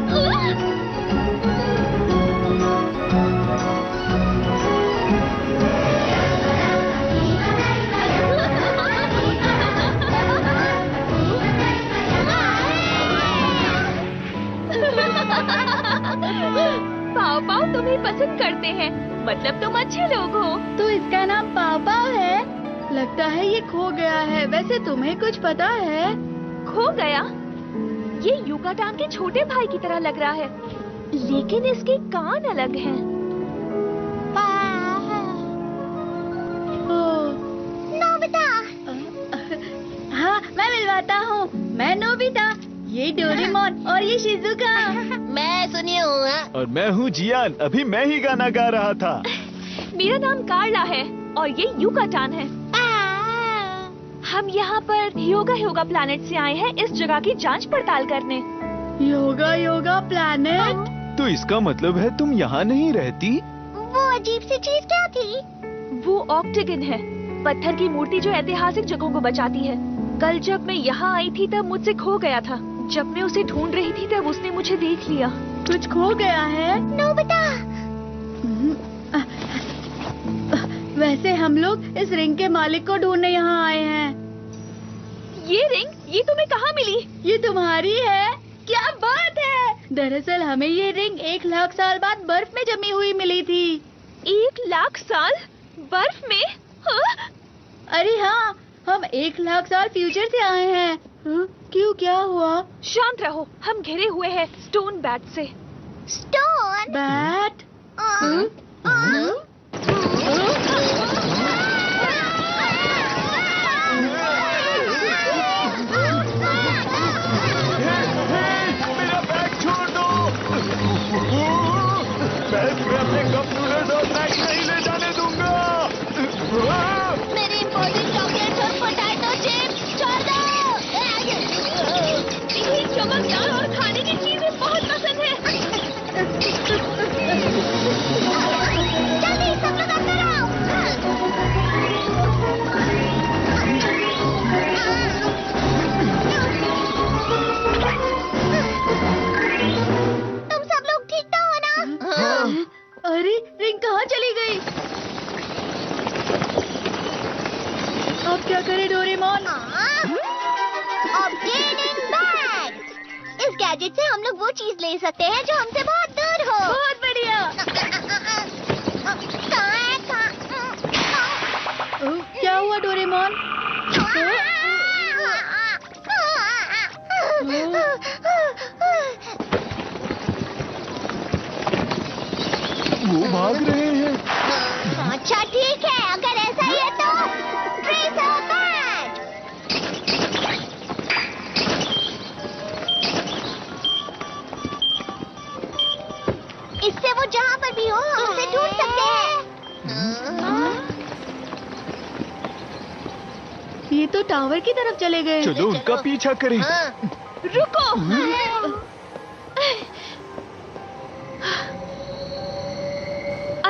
S1: पाव पाव तुम्हें पसंद करते हैं, मतलब तुम अच्छे लोग हो।
S5: तो इसका नाम पापा है। लगता है ये खो गया है। वैसे तुम्हें कुछ पता है?
S1: खो गया? ये युकाटान के छोटे भाई की तरह लग रहा है, लेकिन इसके कान अलग हैं।
S3: नोबिता।
S5: हाँ, मैं मिलवाता हूँ। मैं नोबिता, ये डोरेमोन और ये शिजुका।
S8: मैं सुनी हूँ।
S7: और मैं हूँ जियान, अभी मैं ही गाना गा रहा था।
S1: मेरा नाम कार्ला है और ये युकाटान है। हम यहाँ पर योगा प्लैनेट से आए हैं इस जगह की जांच पड़ताल करने।
S5: योगा प्लैनेट?
S7: तो इसका मतलब है तुम यहाँ नहीं रहती?
S3: वो अजीब सी चीज क्या थी?
S1: वो ऑक्टेगन है, पत्थर की मूर्ति जो ऐतिहासिक जगहों को बचाती है। कल जब मैं यहाँ आई थी तब मुझसे खो गया था। जब मैं उसे ढूंढ रही थी तब उसने मुझे देख लिया।
S5: कुछ खो गया है?
S3: नोबिता।
S5: वैसे हम लोग इस रिंग के मालिक को ढूंढने यहाँ आए हैं।
S1: ये रिंग, ये तुम्हें कहाँ मिली?
S5: ये तुम्हारी है? क्या बात है! दरअसल हमें ये रिंग 1 लाख साल बाद बर्फ में जमी हुई मिली थी।
S1: 1 लाख साल बर्फ में? हाँ?
S5: अरे हाँ, हम 1 लाख साल फ्यूचर से आए हैं। क्यों, क्या हुआ?
S1: शांत रहो, हम घिरे हुए हैं स्टोन बैट से।
S3: Stone
S5: bat?
S7: मेरा बैग छोड़ दो। मैं तुम्हें अपने कप नूडल्स और मैगी नहीं ले जाने दूंगा।
S3: मेरे इम्पोर्टेंट चॉकलेट्स और पोटैटो चिप्स छोड़ दो।
S1: इन्हें चमकदार और खाने की चीजें बहुत पसंद है।
S3: जल्दी सब लोग अंदर आओ। तुम सब लोग ठीक तो हो ना?
S5: अरे रिंग कहाँ चली गई? अब क्या करे डोरेमोन?
S3: Obtaining bag. इस गैजेट से हम लोग वो चीज ले सकते हैं जो हमसे बहुत दूर हो।
S5: बहुत बढ़िया। क्या हुआ डोरेमोन?
S7: वो भाग रहे हैं।
S3: अच्छा ठीक है, अगर ऐसा ही है तो ट्रेसर बैग। इससे वो हम उसे ढूंढ सकते हैं।
S5: ये तो टावर की तरफ चले गए।
S7: चलो उनका पीछा करें।
S1: रुको।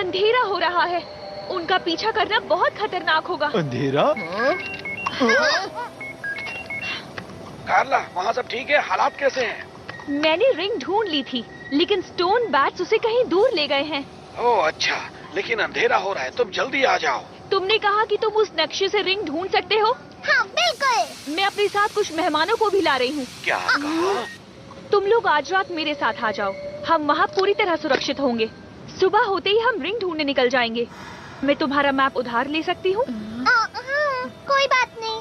S1: अंधेरा हो रहा है, उनका पीछा करना बहुत खतरनाक होगा।
S7: अंधेरा?
S2: कार्ला, वहाँ सब ठीक है? हालात कैसे हैं?
S1: मैंने रिंग ढूंढ ली थी, लेकिन स्टोन बैट्स उसे कहीं दूर ले गए हैं।
S2: ओह अच्छा, लेकिन अंधेरा हो रहा है, तुम जल्दी आ जाओ।
S1: तुमने कहा कि तुम उस नक्शे से रिंग ढूंढ सकते हो।
S3: हाँ बिल्कुल।
S1: मैं अपने साथ कुछ मेहमानों को भी ला रही हूँ।
S2: क्या कहा?
S1: तुम लोग आज रात मेरे साथ आ जाओ, हम वहाँ पूरी तरह सुरक्षित होंगे। सुबह होते ही हम रिंग ढूंढने निकल जाएंगे। मैं तुम्हारा मैप उधार ले सकती हूँ?
S3: कोई बात नहीं।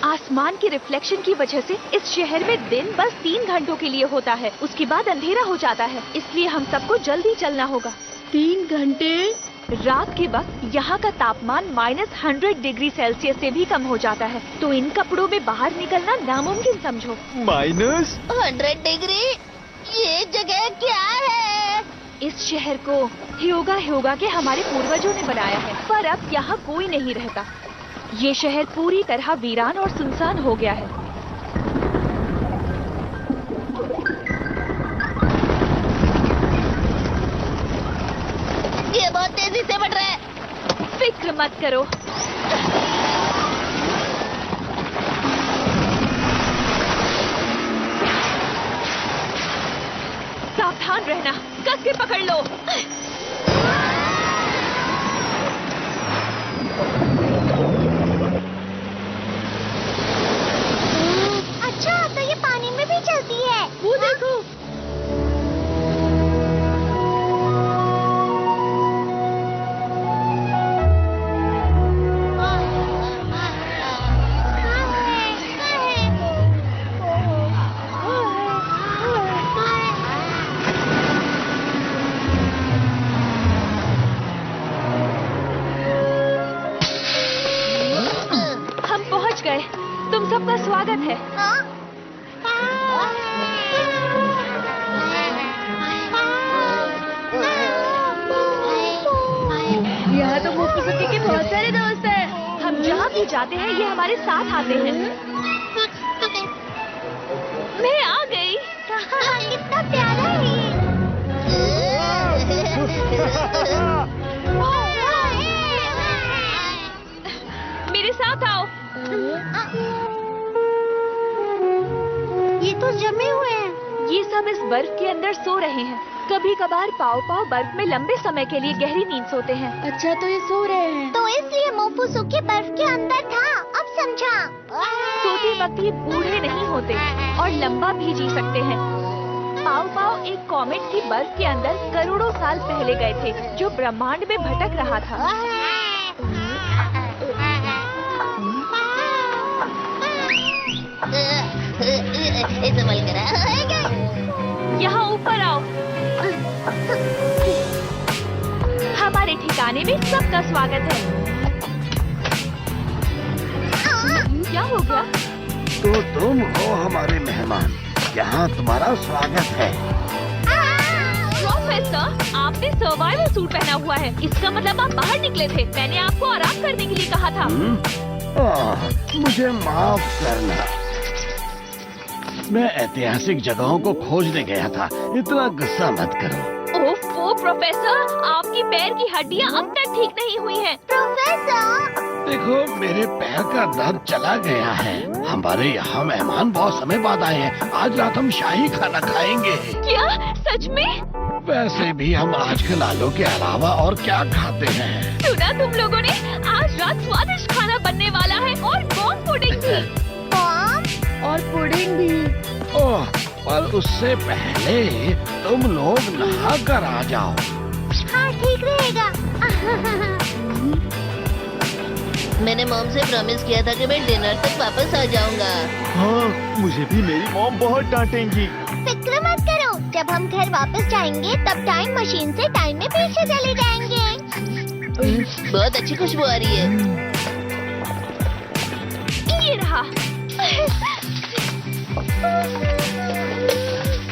S1: आसमान की रिफ्लेक्शन की वजह से इस शहर में दिन बस 3 घंटों के लिए होता है, उसके बाद अंधेरा हो जाता है, इसलिए हम सबको जल्दी चलना होगा।
S5: 3 घंटे?
S1: रात के वक्त यहाँ का तापमान -100 डिग्री सेल्सियस से भी कम हो जाता है, तो इन कपड़ों में बाहर निकलना नामुमकिन समझो।
S8: -100 डिग्री? ये जगह क्या है?
S1: इस शहर को ह्योगा के हमारे पूर्वजों ने बनाया है, पर अब यहाँ कोई नहीं रहता। ये शहर पूरी तरह वीरान और सुनसान हो गया है।
S8: ये बहुत तेजी से बढ़ रहा है।
S1: फिक्र मत करो। सावधान रहना, कस के पकड़ लो।
S3: अच्छा, तो ये पानी में भी चलती है।
S1: वो देखो। हम पहुंच गए। तुम सबका स्वागत है।
S5: यहाँ तो मोपुसुकी के बहुत सारे दोस्त हैं।
S1: हम जहाँ भी जाते हैं ये हमारे साथ आते हैं। मैं आ गई।
S3: कितना प्यारा है ये।
S1: मेरे साथ आओ।
S3: ये तो जमे हुए हैं।
S1: ये सब इस बर्फ के अंदर सो रहे हैं। कभी कभार पाव बर्फ में लंबे समय के लिए गहरी नींद सोते हैं।
S5: अच्छा, तो ये सो रहे हैं।
S3: तो इसलिए मोपुसुकी बर्फ के अंदर था। अब समझा।
S1: सोते वक्त ये बूढ़े नहीं होते और लंबा भी जी सकते हैं। पाव एक कॉमेट की बर्फ के अंदर करोड़ों साल पहले गए थे, जो ब्रह्मांड में भटक रहा था।
S8: संभल कर।
S1: यहाँ ऊपर आओ। हमारे ठिकाने में सबका स्वागत है। क्या हो गया?
S2: तो तुम हो हमारे मेहमान, यहाँ तुम्हारा स्वागत है।
S1: प्रोफेसर, आपने सर्वाइवल सूट पहना हुआ है, इसका मतलब आप बाहर निकले थे। मैंने आपको आराम करने के लिए कहा था।
S2: मुझे माफ करना, मैं ऐतिहासिक जगहों को खोजने गया था। इतना गुस्सा मत करो।
S1: ओफो प्रोफेसर, आपकी पैर की हड्डियाँ अब तक ठीक नहीं हुई हैं।
S3: प्रोफेसर,
S2: देखो, मेरे पैर का दर्द चला गया है। हमारे यहाँ मेहमान बहुत समय बाद आए हैं। आज रात हम शाही खाना खाएंगे।
S1: क्या सच में?
S2: वैसे भी हम आजकल आलू के अलावा और क्या खाते हैं?
S1: सुना तुम लोगों ने? आज रात स्वादिष्ट खाना बनने वाला है और बॉम्ब पुडिंग भी।
S3: बॉम्ब
S5: और पुडिंग भी।
S2: ओह, पर उससे पहले तुम लोग नहा कर आ जाओ।
S3: हाँ, ठीक रहेगा।
S8: मैंने मॉम से प्रॉमिस किया था कि मैं डिनर तक वापस आ जाऊंगा।
S7: हाँ, मुझे भी मेरी मॉम बहुत डांटेंगी।
S3: फिक्र मत करो, जब हम घर वापस जाएंगे तब टाइम मशीन से टाइम में पीछे चले जाएंगे।
S8: बहुत अच्छी खुशबू आ रही है।
S1: ये रहा।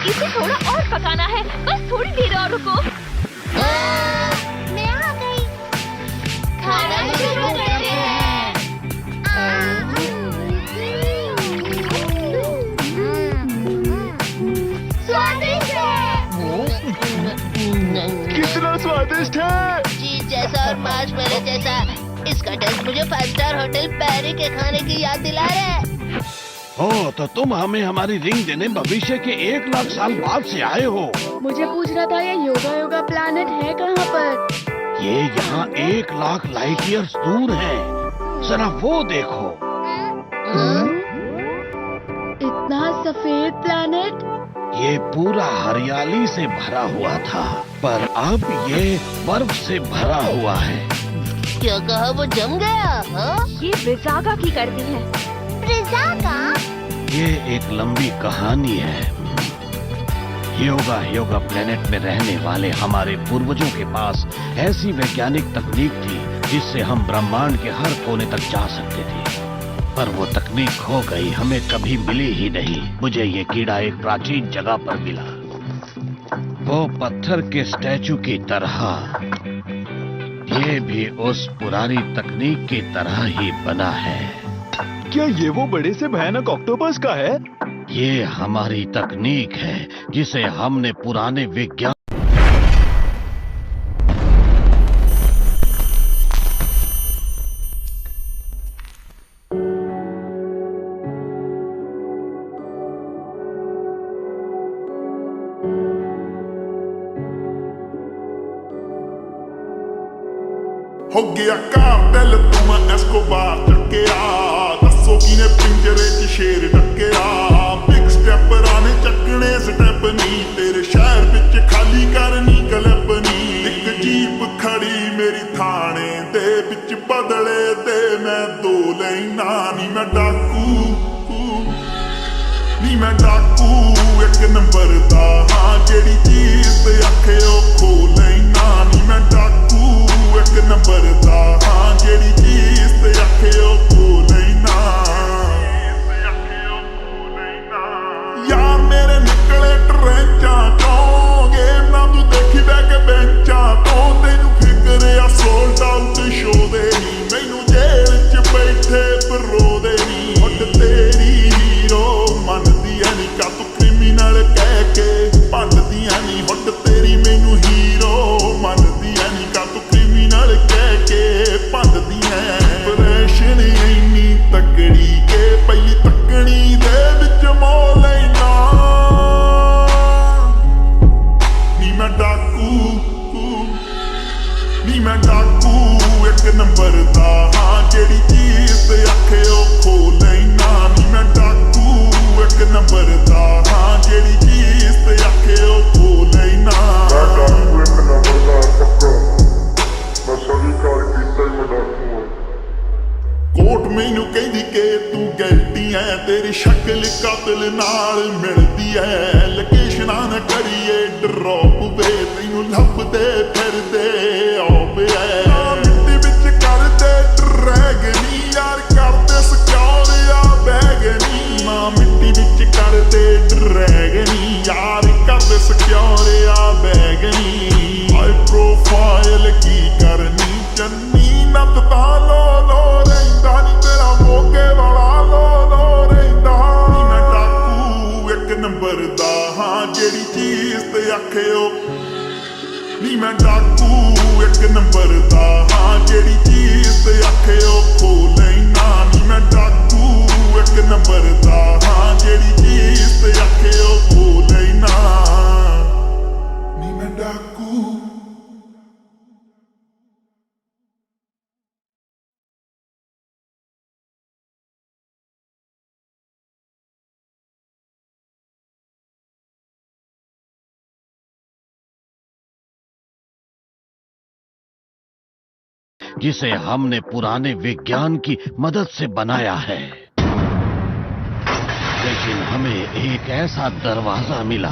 S1: इसे थोड़ा और पकाना है, बस थोड़ी देर और रुको।
S3: मैं आ गई। खाना शुरू करते हैं। स्वादिष्ट है।
S7: कितना स्वादिष्ट है।
S8: चीज जैसा और मार्शमैलो जैसा। इसका टेस्ट मुझे 5 स्टार होटल पैरी के खाने की याद दिला रहा है।
S2: ओ, तो तुम हमें हमारी रिंग देने भविष्य के 1 लाख साल बाद से आए हो।
S5: मुझे पूछना था ये योगा प्लैनेट है कहाँ पर?
S2: ये यहाँ 1 लाख लाइट ईयर्स दूर है। जरा वो देखो।
S5: इतना सफेद प्लैनेट?
S2: ये पूरा हरियाली से भरा हुआ था, पर अब ये बर्फ से भरा हुआ है।
S8: क्या कहा, वो जम गया? हाँ?
S1: ये ब्रिजागा की गर्मी है।
S3: ब्रिजागा?
S2: ये एक लंबी कहानी है। योगा प्लेनेट में रहने वाले हमारे पूर्वजों के पास ऐसी वैज्ञानिक तकनीक थी जिससे हम ब्रह्मांड के हर कोने तक जा सकते थे, पर वो तकनीक खो गई, हमें कभी मिली ही नहीं। मुझे ये कीड़ा एक प्राचीन जगह पर मिला, वो पत्थर के स्टैचू की तरह। ये भी उस पुरानी तकनीक की तरह ही बना है।
S7: क्या ये वो बड़े से भयानक ऑक्टोपस का है?
S2: ये हमारी तकनीक है जिसे हमने पुराने विज्ञान
S9: हो गया कार्टेल तुम एस्कोबार चक्केया दसो किने पिंजरे च शेर डक्केया बिग स्टेप राने चकने स्टेप नी तेरे शहर विच खाली करनी कलपनी एक जीप खड़ी मेरी थाने दे विच बदले दे मैं 2 लेना नी मैं डाकू एक नंबर दा हां जेड़ी चीज ते आखे ओ खो लेना नी मैं डाकू एक नंबर दा हां जेड़ी चीज ते आखे ओ खो लेना यार मेरे निकले ट्रेंचां चों गेम ना तू देखी बैठ के बेंचां तो तेनू फिक्र आ सोल्ड आउट शो दे नी मैनू जेल च बैठे परो दे नी हुड तेरी हीरो मनदी ऐ नी का तू क्रिमिनल कह के भंडदी ऐ नी हुड तेरी मैनू हीरो मनदी ऐ नी का तू क्रिमिनल कह के भंडदी ऐ ऑपरेशन इन्नी तकड़ी के पहली तकनी दे विच मोह लेना नी मैं डाकू एक नंबर दा हां जेड़ी चीज ते आखे ओ खो लेना नी मैं डाकू एक नंबर दा हां जेड़ी चीज ते आखे ओ खो लेना मैं डाकू एक नंबर दा पक्का मैं स्वीकार कीता ही मैं डाकू हां कोर्ट मैनू कहदी के तू गलती है तेरी शक्ल कातिल नाल मिलदी है लोकेशनां न करिए ड्रॉप वे तैनू लभदे फिरदे आवे मिट्टी विच करदे ड्रैगनी यार करदे सिक्योर या बैगनी मां मिट्टी विच करदे ड्रैगनी यार करदे सिक्योर या बैगनी हाई प्रोफाइल की करनी चन्नी नत ता लो रहिंदा नी तेरा मोगे वाला लो रहिंदा नी मैं डाकू एक नंबर दा हां जेड़ी चीज ते आखे ओ नी मैं डाकू एक नंबर दा हां जेड़ी चीज ते आखे ओ खो लेना नी मैं डाकू एक नंबर दा हां जेड़ी चीज ते आखे ओ खो लेना नी मैं डाकू
S2: जिसे हमने पुराने विज्ञान की मदद से बनाया है, लेकिन हमें एक ऐसा दरवाजा मिला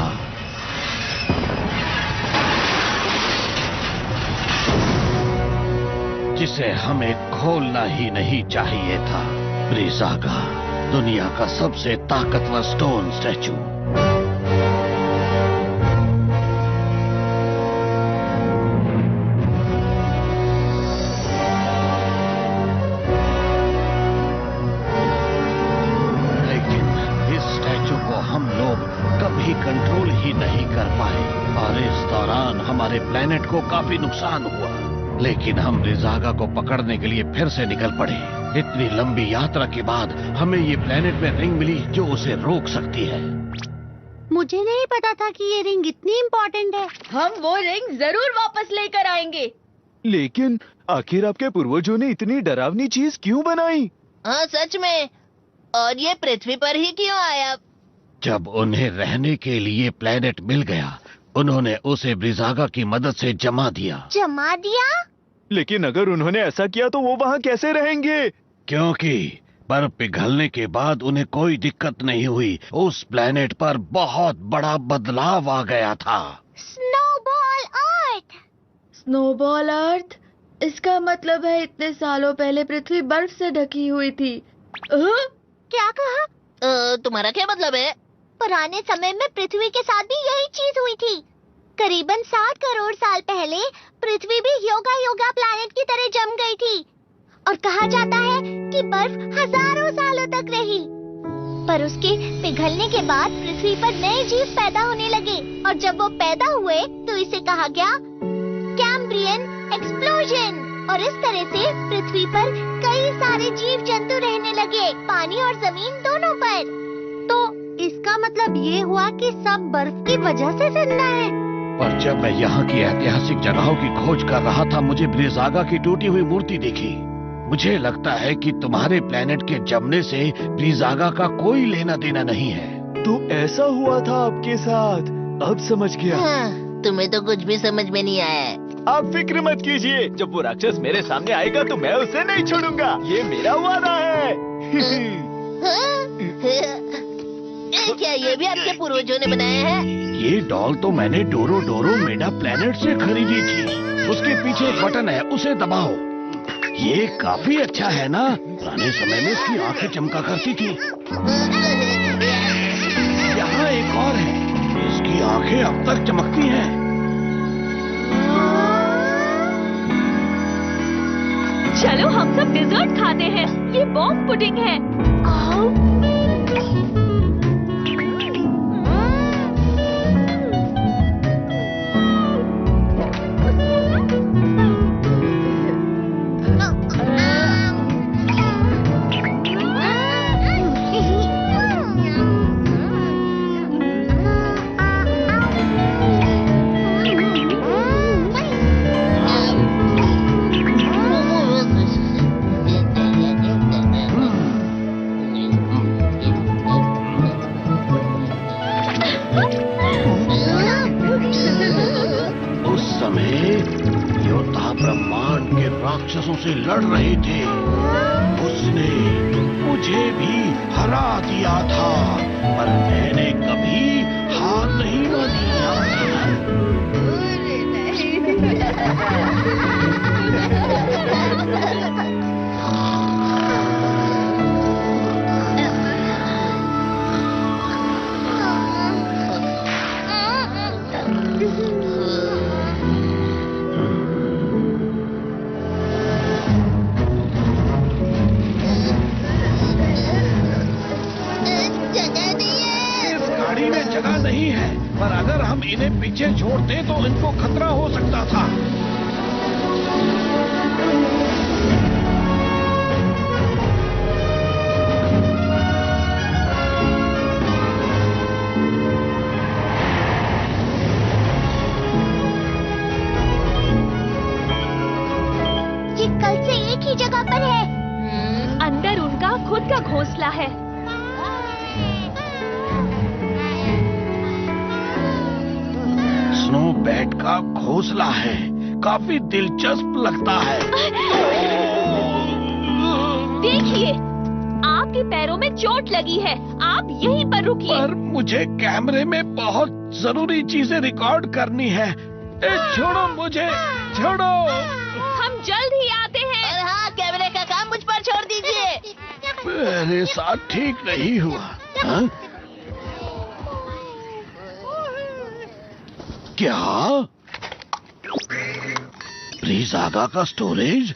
S2: जिसे हमें खोलना ही नहीं चाहिए था। ब्रिजागा, दुनिया का सबसे ताकतवर स्टोन स्टैचू। हम लोग कभी कंट्रोल ही नहीं कर पाए और इस दौरान हमारे प्लेनेट को काफी नुकसान हुआ। लेकिन हम ब्रिजागा को पकड़ने के लिए फिर से निकल पड़े। इतनी लंबी यात्रा के बाद हमें ये प्लेनेट में रिंग मिली जो उसे रोक सकती है।
S3: मुझे नहीं पता था कि ये रिंग इतनी इम्पोर्टेंट है।
S5: हम वो रिंग जरूर वापस लेकर आएंगे।
S7: लेकिन आखिर आपके पूर्वजों ने इतनी डरावनी चीज क्यों बनाई?
S8: हाँ सच में। और ये पृथ्वी पर ही क्यों आया?
S2: जब उन्हें रहने के लिए प्लेनेट मिल गया, उन्होंने उसे ब्रिजागा की मदद से जमा दिया।
S3: जमा दिया?
S7: लेकिन अगर उन्होंने ऐसा किया तो वो वहाँ कैसे रहेंगे?
S2: क्योंकि बर्फ पिघलने के बाद उन्हें कोई दिक्कत नहीं हुई। उस प्लेनेट पर बहुत बड़ा बदलाव आ गया था।
S3: स्नोबॉल अर्थ।
S5: स्नोबॉल अर्थ? इसका मतलब है इतने सालों पहले पृथ्वी बर्फ से ढकी हुई थी।
S3: क्या कहा?
S8: तुम्हारा क्या मतलब है?
S3: पुराने समय में पृथ्वी के साथ भी यही चीज हुई थी। करीबन 7 करोड़ साल पहले पृथ्वी भी योगा प्लैनेट की तरह जम गई थी और कहा जाता है कि बर्फ हजारों सालों तक रही। पर उसके पिघलने के बाद पृथ्वी पर नए जीव पैदा होने लगे और जब वो पैदा हुए तो इसे कहा गया कैम्ब्रियन एक्सप्लोजन। और इस तरह से पृथ्वी पर कई सारे जीव जंतु रहने लगे, पानी और जमीन दोनों पर। तो इसका मतलब ये हुआ कि सब बर्फ की वजह से जिंदा है।
S2: पर जब मैं यहाँ की ऐतिहासिक जगहों की खोज कर रहा था, मुझे ब्रिजागा की टूटी हुई मूर्ति दिखी। मुझे लगता है कि तुम्हारे प्लेनेट के जमने से ब्रिजागा का कोई लेना देना नहीं है।
S7: तो ऐसा हुआ था आपके साथ? अब समझ गया।
S8: हाँ, तुम्हें तो कुछ भी समझ में नहीं आया है।
S7: आप फिक्र मत कीजिए, जब वो राक्षस मेरे सामने आएगा तो मैं उसे नहीं छोड़ूंगा। ये मेरा वादा है।
S8: क्या ये भी आपके पूर्वजों ने बनाया है?
S2: ये डॉल तो मैंने डोरो मेडा प्लेनेट से खरीदी थी। उसके पीछे एक बटन है, उसे दबाओ। ये काफी अच्छा है ना? पुराने समय में इसकी आंखें चमका करती थी। यहाँ एक और है, इसकी आंखें अब तक चमकती हैं।
S1: चलो हम सब डिजर्ट खाते हैं। ये बॉम्ब पुडिंग है।
S2: राक्षसों से लड़ रहे थे। उसने मुझे भी हरा दिया था, पर मैंने कभी हार नहीं मानी। जगह नहीं है, पर अगर हम इन्हें पीछे छोड़ते तो इनको खतरा हो सकता था।
S3: ये कल से एक ही जगह पर है।
S1: अंदर उनका खुद का घोंसला है।
S2: स्नो बैट का घोंसला है, काफी दिलचस्प लगता है।
S1: देखिए, आपके पैरों में चोट लगी है, आप यहीं पर रुकिए।
S2: पर मुझे कैमरे में बहुत जरूरी चीजें रिकॉर्ड करनी है। छोड़ो मुझे, छोड़ो।
S1: हम जल्द ही आते हैं।
S8: और हाँ, कैमरे का काम मुझ पर छोड़ दीजिए।
S2: मेरे साथ ठीक नहीं हुआ। हाँ? क्या? ब्रिजागा का स्टोरेज?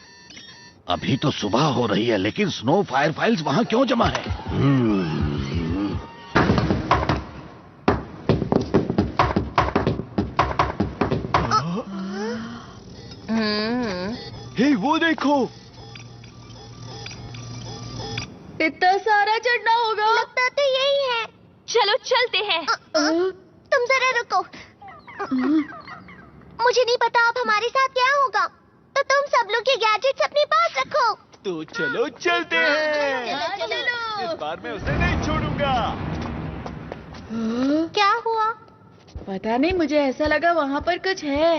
S2: अभी तो सुबह हो रही है, लेकिन स्नो फायर फाइल्स वहाँ क्यों जमा है?
S3: ये कल से एक ही जगह पर है।
S2: अंदर उनका खुद का घोंसला है, काफी दिलचस्प लगता है। स्नो बैट का घोंसला है, काफी दिलचस्प लगता है।
S3: घोंसला है।
S2: पर मुझे कैमरे में बहुत जरूरी चीजें रिकॉर्ड करनी है। छोड़ो मुझे, छोड़ो। क्या?
S7: देखो।
S5: इतना सारा चढ़ना होगा।
S3: लगता तो यही है।
S1: चलो चलते हैं।
S3: तुम जरा रुको। मुझे नहीं पता अब हमारे साथ क्या होगा, तो तुम सब लोग ये गैजेट्स अपने पास रखो।
S7: तो चलो चलते हैं।
S5: चलो।
S7: इस बार मैं उसे नहीं छोड़ूंगा।
S3: क्या हुआ?
S5: पता नहीं, मुझे ऐसा लगा वहाँ पर कुछ है।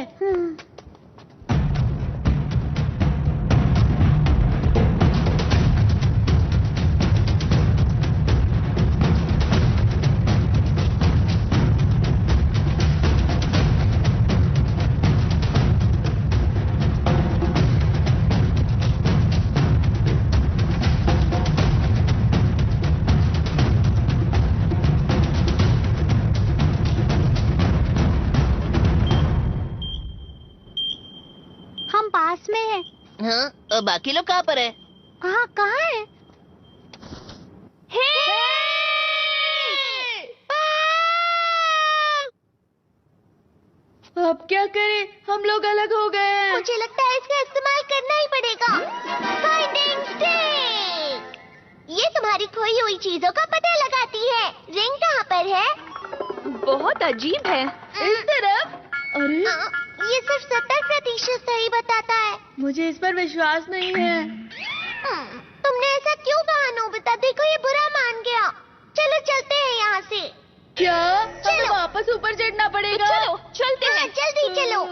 S3: हम पास में हैं।
S8: हाँ, और बाकी लोग कहाँ पर है?
S3: हाँ, कहाँ है?
S5: अब क्या करें, हम लोग अलग हो गए हैं।
S3: मुझे लगता है इसका इस्तेमाल करना ही पड़ेगा। Finding stick. ये तुम्हारी खोई हुई चीजों का पता लगाती है। रिंग कहाँ पर है?
S1: बहुत अजीब है।
S5: इस तरफ। अरे,
S3: ये सिर्फ 70% सही बताता है।
S5: मुझे इस पर विश्वास नहीं है।
S3: तुमने ऐसा क्यों कहा नोबिता? देखो ये बुरा मान गया। चलो चलते हैं यहाँ से।
S5: क्या हमें
S3: चलो।
S5: वापस ऊपर चढ़ना पड़ेगा?
S1: चलो चलते
S3: हाँ,
S1: हैं।
S3: जल्दी चलो।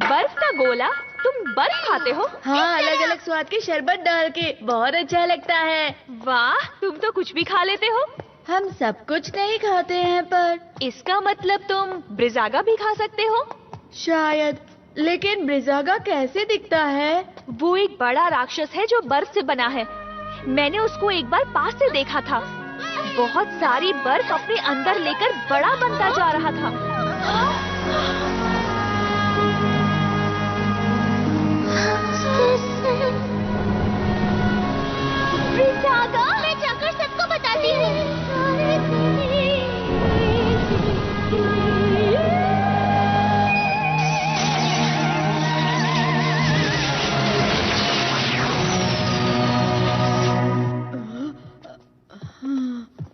S1: बर्फ का गोला? तुम बर्फ खाते हो?
S5: हाँ, अलग अलग स्वाद के शरबत डाल के, बहुत अच्छा लगता है।
S1: वाह, तुम तो कुछ भी खा लेते हो।
S5: हम सब कुछ नहीं खाते हैं, पर
S1: इसका मतलब तुम ब्रिजागा भी खा सकते हो?
S5: शायद। लेकिन ब्रिजागा कैसे दिखता है?
S1: वो एक बड़ा राक्षस है जो बर्फ से बना है। मैंने उसको एक बार पास से देखा था। बहुत सारी बर्फ अपने अंदर लेकर बड़ा बनता जा रहा था।
S3: ब्रिजागा, मैं जाकर सबको बताती हूँ।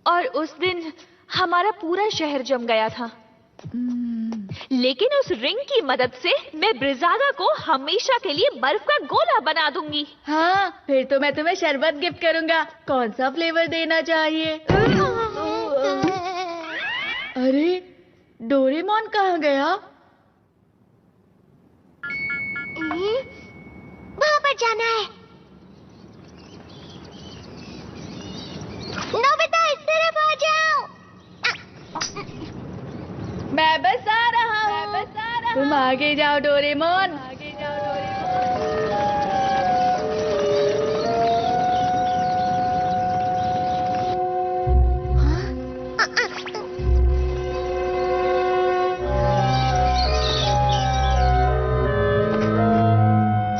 S1: और उस दिन हमारा पूरा शहर जम गया था। लेकिन उस रिंग की मदद से मैं ब्रिजागा को हमेशा के लिए बर्फ का गोला बना दूंगी।
S5: हाँ, फिर तो मैं तुम्हें शरबत गिफ्ट करूंगा। कौन सा फ्लेवर देना चाहिए? अरे, डोरेमोन कहाँ गया?
S3: वहाँ पर जाना है। नोबिता, इस तरफ आ जाओ।
S5: मैं बस आ रहा हूँ। तुम आगे जाओ डोरेमोन।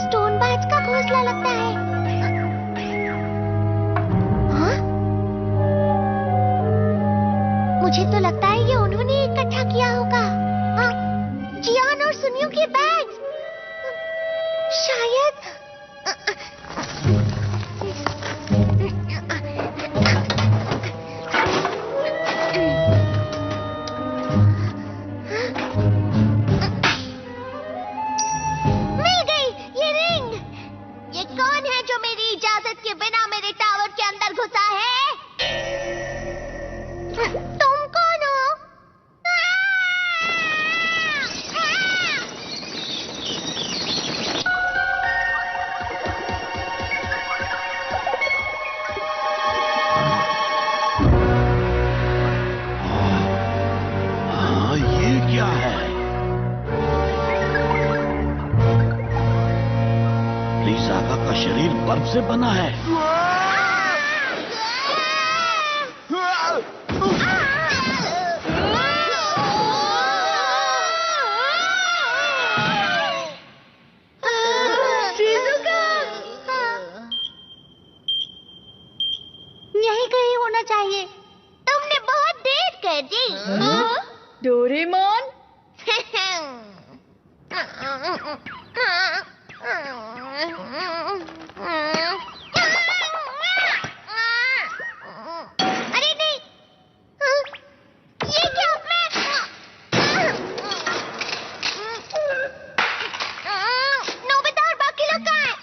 S3: स्टोन बाज का घोंसला लगता है। हाँ? मुझे तो लगता है ये उन्होंने इकट्ठा किया होगा। हाँ, जियान और सुनियो के बैग्स। शायद। मिल गई ये रिंग। ये कौन है जो मेरी इजाजत के बिना मेरे टावर के अंदर घुसा है? तुम कौन हो?
S2: हाँ, ये क्या है? ब्रिजागा का शरीर बर्फ से बना है।
S3: यही कहीं होना चाहिए। तुमने बहुत देर कर दी।
S5: डोरेमोन?
S3: अरे नहीं, ये क्या नोबिता और बाकी लोग कहाँ हैं?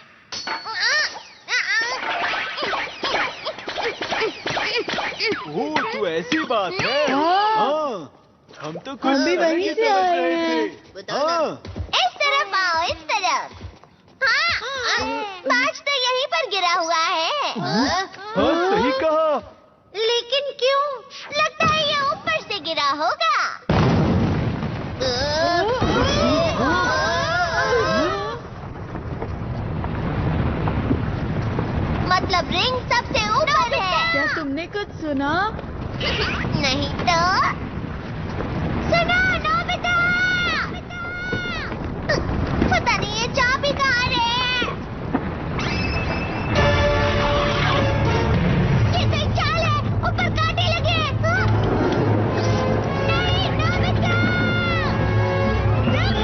S7: ओह, तो ऐसी बात है। हाँ, हम तो कुछ
S5: हम भी
S7: अलग
S5: वहीं
S7: ही
S5: से
S7: समझ
S5: आए
S7: रहे
S5: हैं।
S7: थे।
S8: बताओ ना।
S7: हाँ,
S3: इस तरफ आओ, इस तरफ। हाँ, ताज तो यहीं पर गिरा हुआ है।
S7: हाँ, सही कहा।
S3: लेकिन क्यों? लगता है ये ऊपर से गिरा होगा। मतलब रिंग सबसे ऊपर है।
S5: क्या तुमने कुछ सुना?
S3: नहीं तो सुनो नोबिता, पता नहीं ये चाबी कहाँ है। ये तो एक चाल है, ऊपर कांटे लगे हैं। नहीं नोबिता, रुक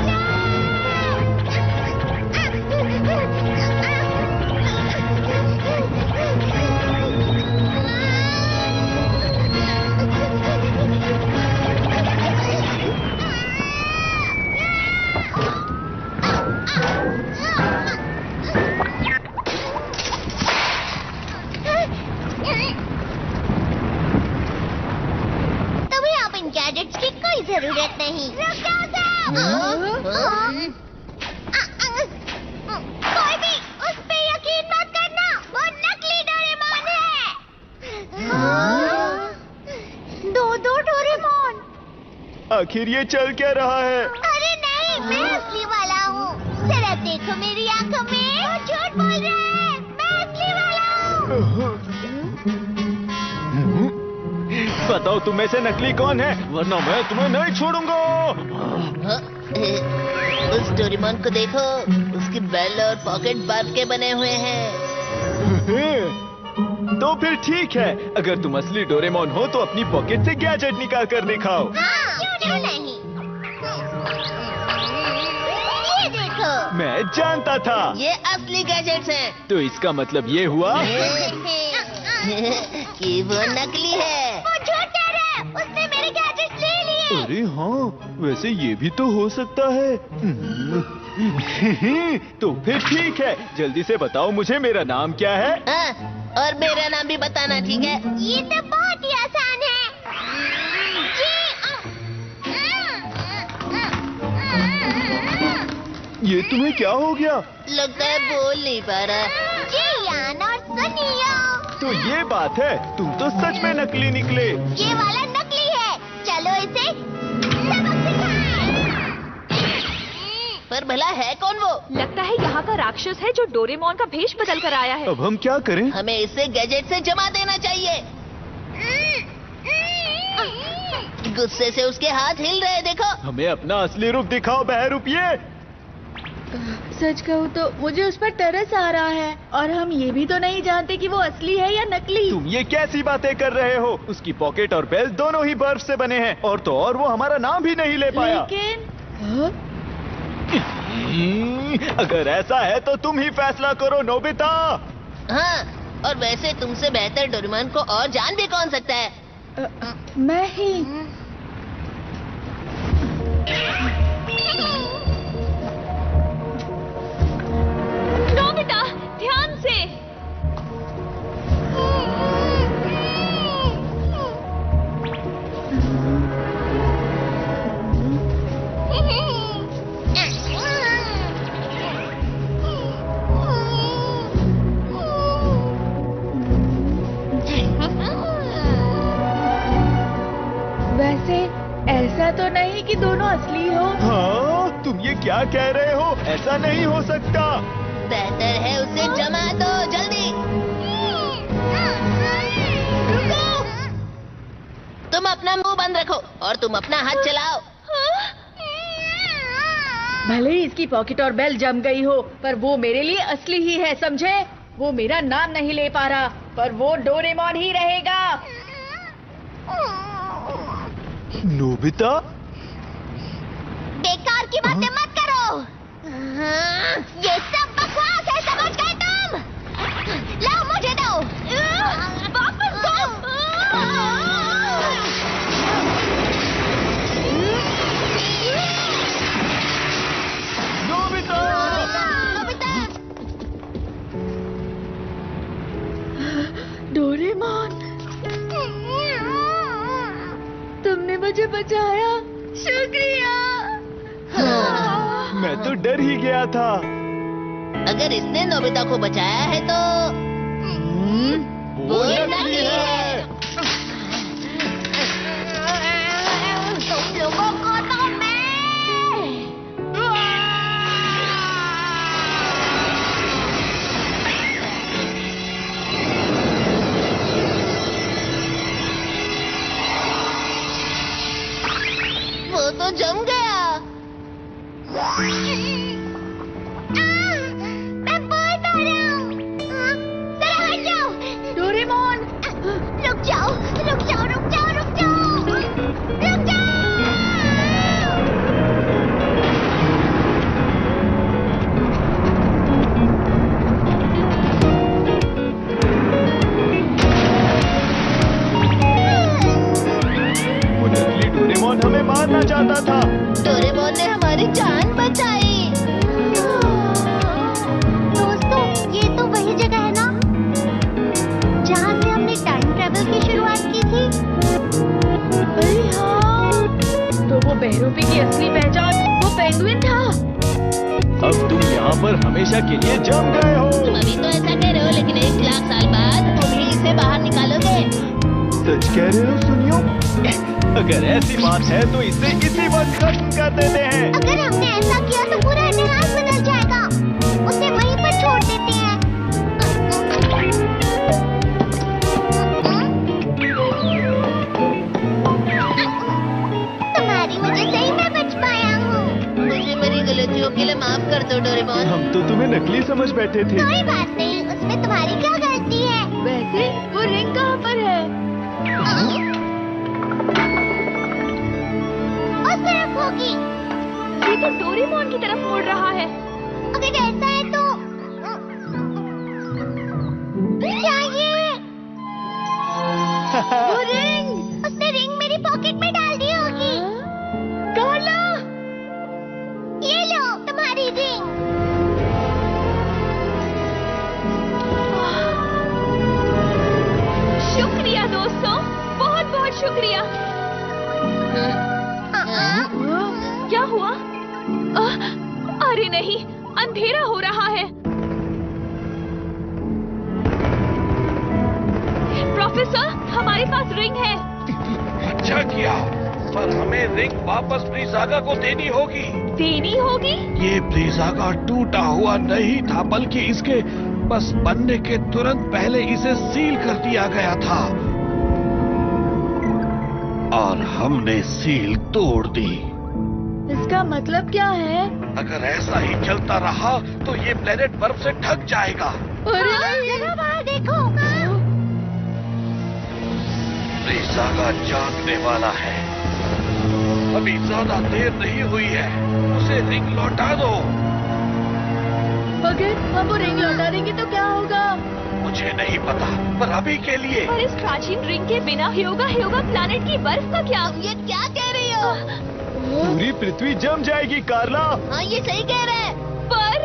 S3: तुम्हें अब इन गैजेट्स की कोई जरूरत नहीं। रुक जाओ कोई भी उस पे यकीन मत करना, वो नकली डोरेमोन है। दो डोरेमोन।
S7: आखिर ये चल क्या रहा है?
S3: अरे नहीं, मैं असली वाला हूँ। जरा देखो मेरी आंखों में, वो झूठ बोल रहा है। मैं असली वाला हूँ।
S7: बताओ तुम में से नकली कौन है, वरना मैं तुम्हें नहीं छोड़ूंगा।
S8: उस डोरेमोन को देखो, उसकी बेल और पॉकेट बर्फ के बने हुए हैं।
S7: तो फिर ठीक है, अगर तुम असली डोरेमोन हो तो अपनी पॉकेट से गैजेट निकाल कर दिखाओ।
S3: हाँ, क्यों नहीं? ये देखो।
S7: मैं जानता था।
S8: ये असली गैजेट्स हैं।
S7: तो इसका मतलब ये हुआ
S8: कि वो नकली है।
S3: वो झूठ कह रहा है, उसने मेरे गैजेट्स ले लिए।
S7: अरे हाँ, वैसे ये भी तो हो सकता है। तो फिर ठीक है, जल्दी से बताओ मुझे मेरा नाम क्या है?
S8: हाँ, और मेरा नाम भी बताना, ठीक है?
S3: ये तो बहुत ही आसान है।
S7: ये तुम्हें क्या हो गया?
S8: लगता है बोल नहीं पा रहा।
S3: जी यान और सुनियो,
S7: तो ये बात है, तुम तो सच में नकली निकले।
S3: ये वाला नकली है। चलो इसे सबक सिखाएं।
S8: पर भला है कौन वो?
S1: लगता है यहाँ का राक्षस है जो डोरेमोन का भेष बदल कर आया है।
S7: अब हम क्या करें?
S8: हमें इसे गैजेट से जमा देना चाहिए। गुस्से से उसके हाथ हिल रहे, देखो।
S7: हमें अपना असली रूप दिखाओ बहरूपिये।
S5: सच कहूँ तो मुझे उस पर तरस आ रहा है, और हम ये भी तो नहीं जानते कि वो असली है या नकली।
S7: तुम ये कैसी बातें कर रहे हो? उसकी पॉकेट और बेल्ट दोनों ही बर्फ से बने हैं, और तो और वो हमारा नाम भी नहीं ले पाया।
S5: लेकिन हाँ?
S7: अगर ऐसा है तो तुम ही फैसला करो नोबिता।
S8: हाँ, और वैसे तुमसे बेहतर डोरेमोन को और जान भी कौन सकता है?
S5: मैं ही।
S1: नोबिता, ध्यान से।
S5: वैसे ऐसा तो नहीं कि दोनों असली हो।
S7: हाँ, तुम ये क्या कह रहे हो? ऐसा नहीं हो सकता।
S8: बेहतर है उसे जमा दो, जल्दी। तुम अपना मुंह बंद रखो और तुम अपना हाथ चलाओ।
S5: भले ही इसकी पॉकेट और बेल जम गई हो, पर वो मेरे लिए असली ही है, समझे? वो मेरा नाम नहीं ले पा रहा, पर वो डोरेमोन ही रहेगा।
S7: नोबिता,
S3: बेकार की बातें मत करो। ये सब बकवास है, समझ गए तुम? लाओ मुझे दो। वापस दो।
S7: नोबिता!
S5: डोरेमोन, तुमने मुझे बचाया, शुक्रिया।
S7: मैं तो डर ही गया था।
S8: अगर इसने नोबिता को बचाया है तो
S7: वो नकली है।
S3: तुम लोगों को तो मैं।
S8: वो तो जम गया।
S3: मैं बहुत आ रहा हूँ। जरा हट जाओ।
S5: डोरेमोन,
S3: रुक जाओ, रुक जाओ, रुक जाओ, रुक जाओ, रुक जाओ।
S7: वो नकली डोरेमोन हमें मारना चाहता था।
S8: डोरेमोन ने हमारी जान बचाई।
S3: दोस्तों, ये तो वही जगह है ना जहाँ से हमने टाइम ट्रेवल की शुरुआत की थी।
S5: अरे हाँ, तो वो बेहरूपी की असली पहचान वो पेंगुइन था।
S7: अब तुम यहाँ पर हमेशा के लिए जम गए हो।
S8: तुम अभी तो ऐसा कह रहे हो, लेकिन 1 लाख साल बाद तुम ही इसे बाहर निकालोगे।
S7: सच कह रहे हो सुनियो? अगर ऐसी बात है तो इसे इसी वक्त खत्म कर देते हैं।
S3: अगर हमने ऐसा किया तो पूरा इतिहास बदल जाएगा। उसे वहीं पर छोड़ देते हैं। तुम्हारी वजह से ही मैं बच पाया हूँ।
S8: मुझे मेरी गलतियों के लिए माफ कर दो डोरेमोन।
S7: हम तो तुम्हें नकली समझ बैठे थे।
S3: कोई बात नहीं, उसमें तुम्हारी क्या गलती है?
S5: वैसे वो रिंग कहाँ पर है?
S3: उस तरफ होगी।
S1: ये तो डोरेमोन की तरफ मुड़ रहा है।
S3: अगर ऐसा है तो चाहिए।
S5: वो रिंग!
S3: उसने रिंग मेरी पॉकेट में डाल दी होगी।
S5: कार्ला!
S3: ये लो तुम्हारी रिंग।
S1: शुक्रिया दोस्तों, बहुत बहुत शुक्रिया। क्या हुआ? अरे नहीं, अंधेरा हो रहा है। प्रोफेसर, हमारे पास रिंग है।
S2: अच्छा किया, पर हमें रिंग वापस ब्रीज़ागा को देनी होगी।
S1: देनी होगी?
S2: ये ब्रीज़ागा टूटा हुआ नहीं था, बल्कि इसके बस बनने के तुरंत पहले इसे सील कर दिया गया था और हमने सील तोड़ दी।
S5: इसका मतलब क्या है?
S2: अगर ऐसा ही चलता रहा तो ये प्लेनेट बर्फ से ढक जाएगा।
S5: अरे नहीं!
S3: जरा बाहर देखो।
S2: ब्रीज़ागा जागने वाला है। अभी ज्यादा देर नहीं हुई है, उसे रिंग लौटा दो।
S5: अगर हम वो रिंग लौटा देंगे तो क्या होगा?
S2: मुझे नहीं पता, पर अभी के लिए
S1: पर इस प्राचीन रिंग के बिना ह्योगा प्लैनेट की बर्फ का क्या?
S8: तुम ये क्या कह रही हो?
S7: पूरी पृथ्वी जम जाएगी कार्ला।
S8: हाँ, ये सही कह रहे हैं।
S1: पर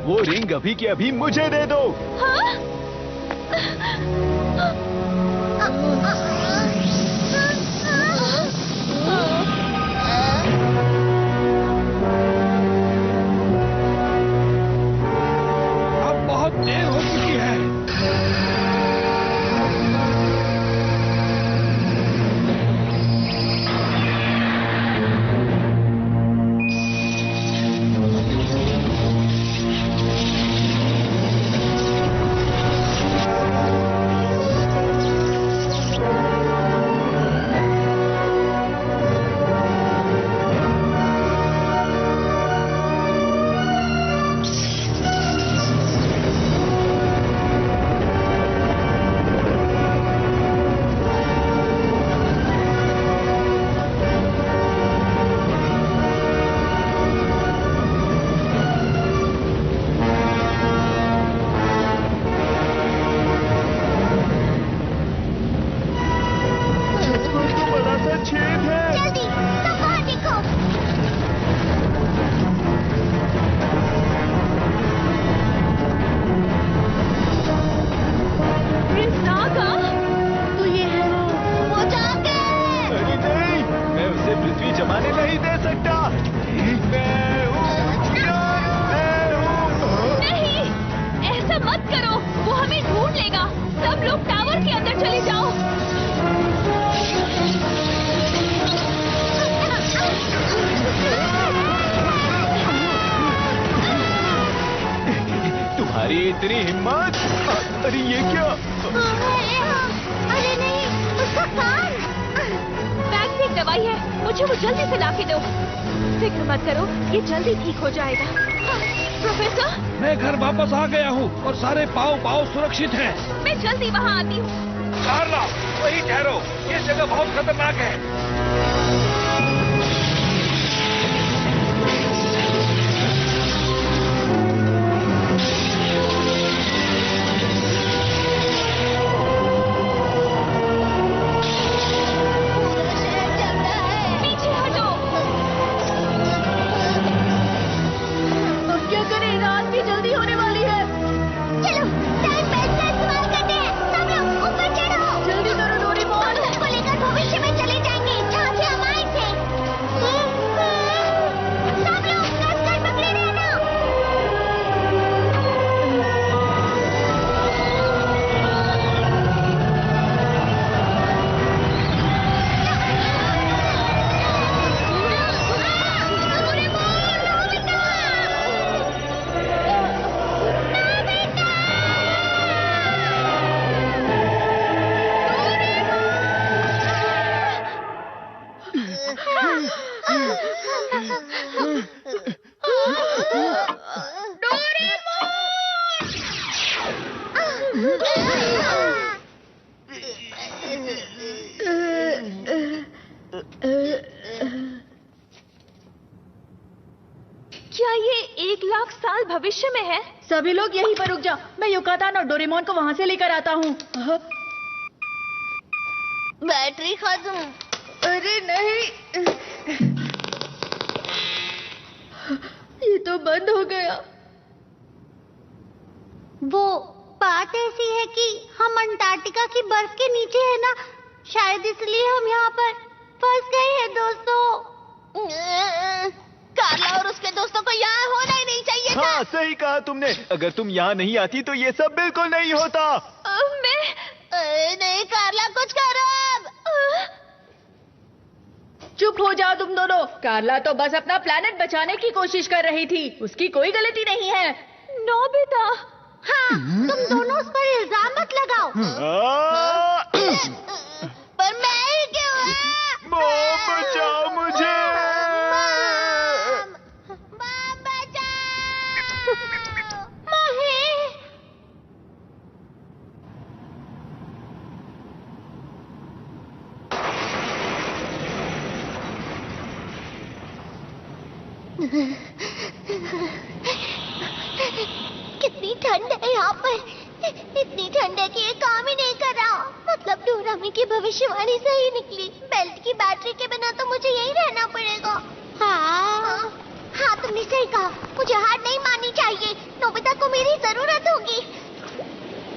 S7: वो रिंग अभी के अभी मुझे दे दो।
S1: हाँ?
S2: अब बहुत देर हो चुकी है।
S7: इतनी हिम्मत! अरे ये क्या?
S3: अरे नहीं, उसका कान!
S1: बैग में एक दवाई है, मुझे वो जल्दी से लाके दो। फिक्र मत करो, ये जल्दी ठीक हो जाएगा। प्रोफेसर,
S2: मैं घर वापस आ गया हूँ और सारे पाव सुरक्षित हैं।
S1: मैं जल्दी वहाँ आती हूँ।
S2: कार्ला, वहीं ठहरो, ये जगह बहुत खतरनाक है।
S1: पीछे हटो।
S5: अब क्या करें, रात भी जल्दी होने वाली है।
S3: चलो, टाइम बेल्ट का इस्तेमाल करते हैं। सब लोग ऊपर चढ़ो।
S5: जल्दी करो डोरेमोन।
S3: हम सबको लेकर भविष्य में चले जाएंगे, जहाँ से हम आए थे। सब लोग कसकर पकड़े रहना।
S1: क्या ये 1,00,000 साल भविष्य में है?
S5: सभी लोग यहीं पर रुक जाओ, मैं युकातान और डोरेमोन को वहाँ से लेकर आता हूँ।
S3: बैटरी खत्म।
S5: अरे नहीं, ये तो बंद हो गया।
S3: वो बात ऐसी है कि हम अंटार्कटिका की बर्फ के नीचे है ना, शायद इसलिए हम यहाँ पर फंस गए हैं दोस्तों। कार्ला और उसके दोस्तों को यहाँ होना ही नहीं चाहिए था।
S7: हाँ, सही कहा तुमने। अगर तुम यहाँ नहीं आती तो ये सब बिल्कुल नहीं होता।
S3: नहीं कार्ला, कुछ करो अब।
S5: चुप हो जाओ तुम दोनों। कार्ला तो बस अपना प्लेनेट बचाने की कोशिश कर रही थी, उसकी कोई गलती नहीं है।
S1: नोबिता,
S3: हाँ, तुम दोनों उस पर इल्जाम मत लगाओ। पर मैं ही क्यों?
S7: मॉम, बचाओ मुझे।
S3: मॉम, बचाओ। महे। कितनी ठंड है यहाँ पर। इतनी ठंड है कि ये काम ही नहीं कर रहा। मतलब डोरामी की भविष्यवाणी सही निकली। बेल्ट की बैटरी के बिना तो मुझे यहीं रहना पड़ेगा। हाँ, तुमने सही कहा। मुझे हार नहीं माननी चाहिए। नोबिता को मेरी जरूरत होगी।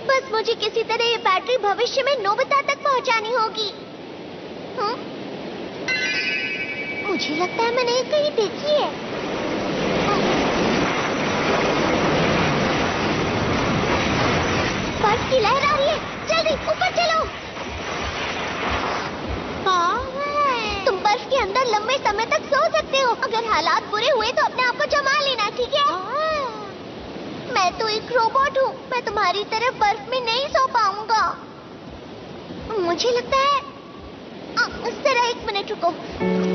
S3: बस मुझे किसी तरह ये बैटरी भविष्य में नोबिता तक पहुँचानी होगी। मुझे लगता है मैंने ये कहीं देखी है। बर्फ की लहर आ रही है, जल्दी ऊपर चलो। तुम बर्फ के अंदर लंबे समय तक सो सकते हो। अगर हालात बुरे हुए तो अपने आप को जमा लेना, ठीक है? मैं तो एक रोबोट हूँ, मैं तुम्हारी तरह बर्फ में नहीं सो पाऊंगा। मुझे लगता है जरा एक मिनट रुको।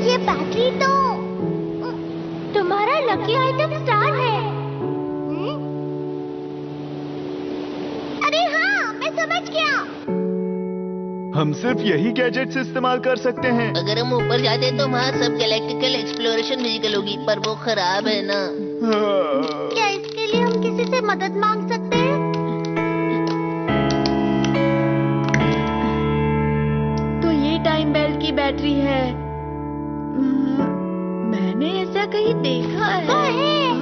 S3: ये बैटरी तो तुम्हारा लकी आइटम स्टार है। अरे हाँ, मैं समझ गया।
S7: हम सिर्फ यही गैजेट्स इस्तेमाल कर सकते हैं।
S8: अगर हम ऊपर जाते तो वहाँ सब गैलेक्टिकल एक्सप्लोरेशन विजिबल होगी, पर वो खराब है ना।
S3: क्या इसके लिए हम किसी से मदद मांग सकते हैं?
S5: तो ये टाइम बेल्ट की बैटरी है। मैंने ऐसा कहीं देखा है।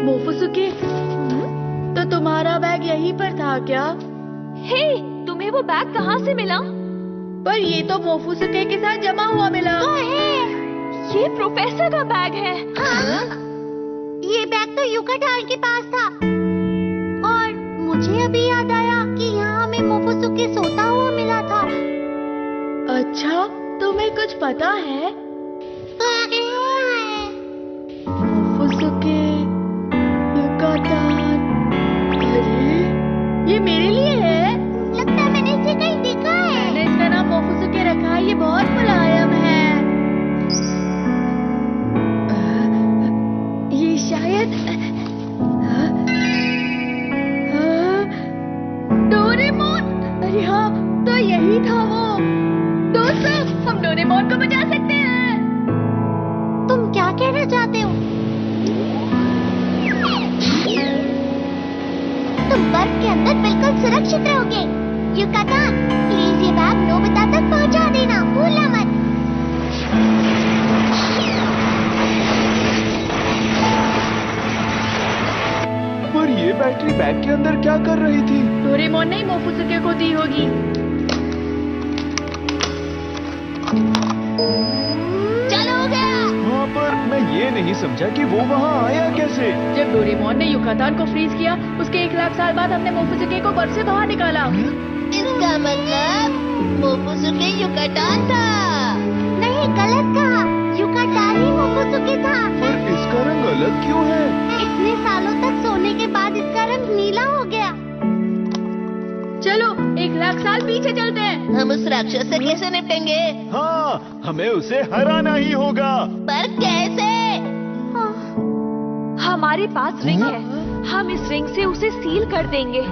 S5: मोफुसुके, तो तुम्हारा बैग यहीं पर था क्या?
S1: हे, तुम्हें वो बैग कहाँ से मिला?
S5: पर ये तो मोफुसुके के साथ जमा हुआ मिला।
S1: ये प्रोफेसर का बैग है।
S3: हाँ? ये बैग तो युकातान के पास था। और मुझे अभी याद आया कि यहाँ हमें मोफुसुके सोता हुआ मिला था।
S5: अच्छा, तुम्हें कुछ पता है? मोफुसुके, युकातान, रखा है, ये बहुत मुलायम है। ये शायद डोरेमोन। अरे हाँ, तो यही था वो। दोस्तों, हम डोरेमोन को बचा सकते हैं।
S3: तुम क्या कहना चाहते हो? तुम बर्फ के अंदर बिल्कुल सुरक्षित रहोगे। युकातान, प्लीज ये बैग नोबिता तक पहुंचा देना, भूलना मत।
S7: पर ये बैटरी बैग के अंदर क्या कर रही थी?
S5: डोरेमोन ने मोफुसुके को दी होगी।
S8: चलो हो गया।
S7: हाँ, पर मैं ये नहीं समझा कि वो वहाँ आया कैसे?
S5: जब डोरेमोन ने युकातान को फ्रीज किया, उसके 1 लाख साल बाद हमने मोफुसुके को बर्फ से बाहर निकाला।
S8: इसका मतलब मोफुसुके युकातान था।
S3: नहीं, गलत कहा। युकातान ही मोफुसुके था।
S7: पर इसका रंग अलग क्यों है?
S3: इतने सालों तक सोने के बाद इसका रंग नीला हो गया।
S5: चलो 1 लाख साल पीछे चलते हैं।
S8: हम उस राक्षस से कैसे निपटेंगे?
S7: हाँ, हमें उसे हराना ही होगा।
S8: पर कैसे?
S1: हमारे पास रिंग है, हम इस रिंग से उसे सील कर देंगे।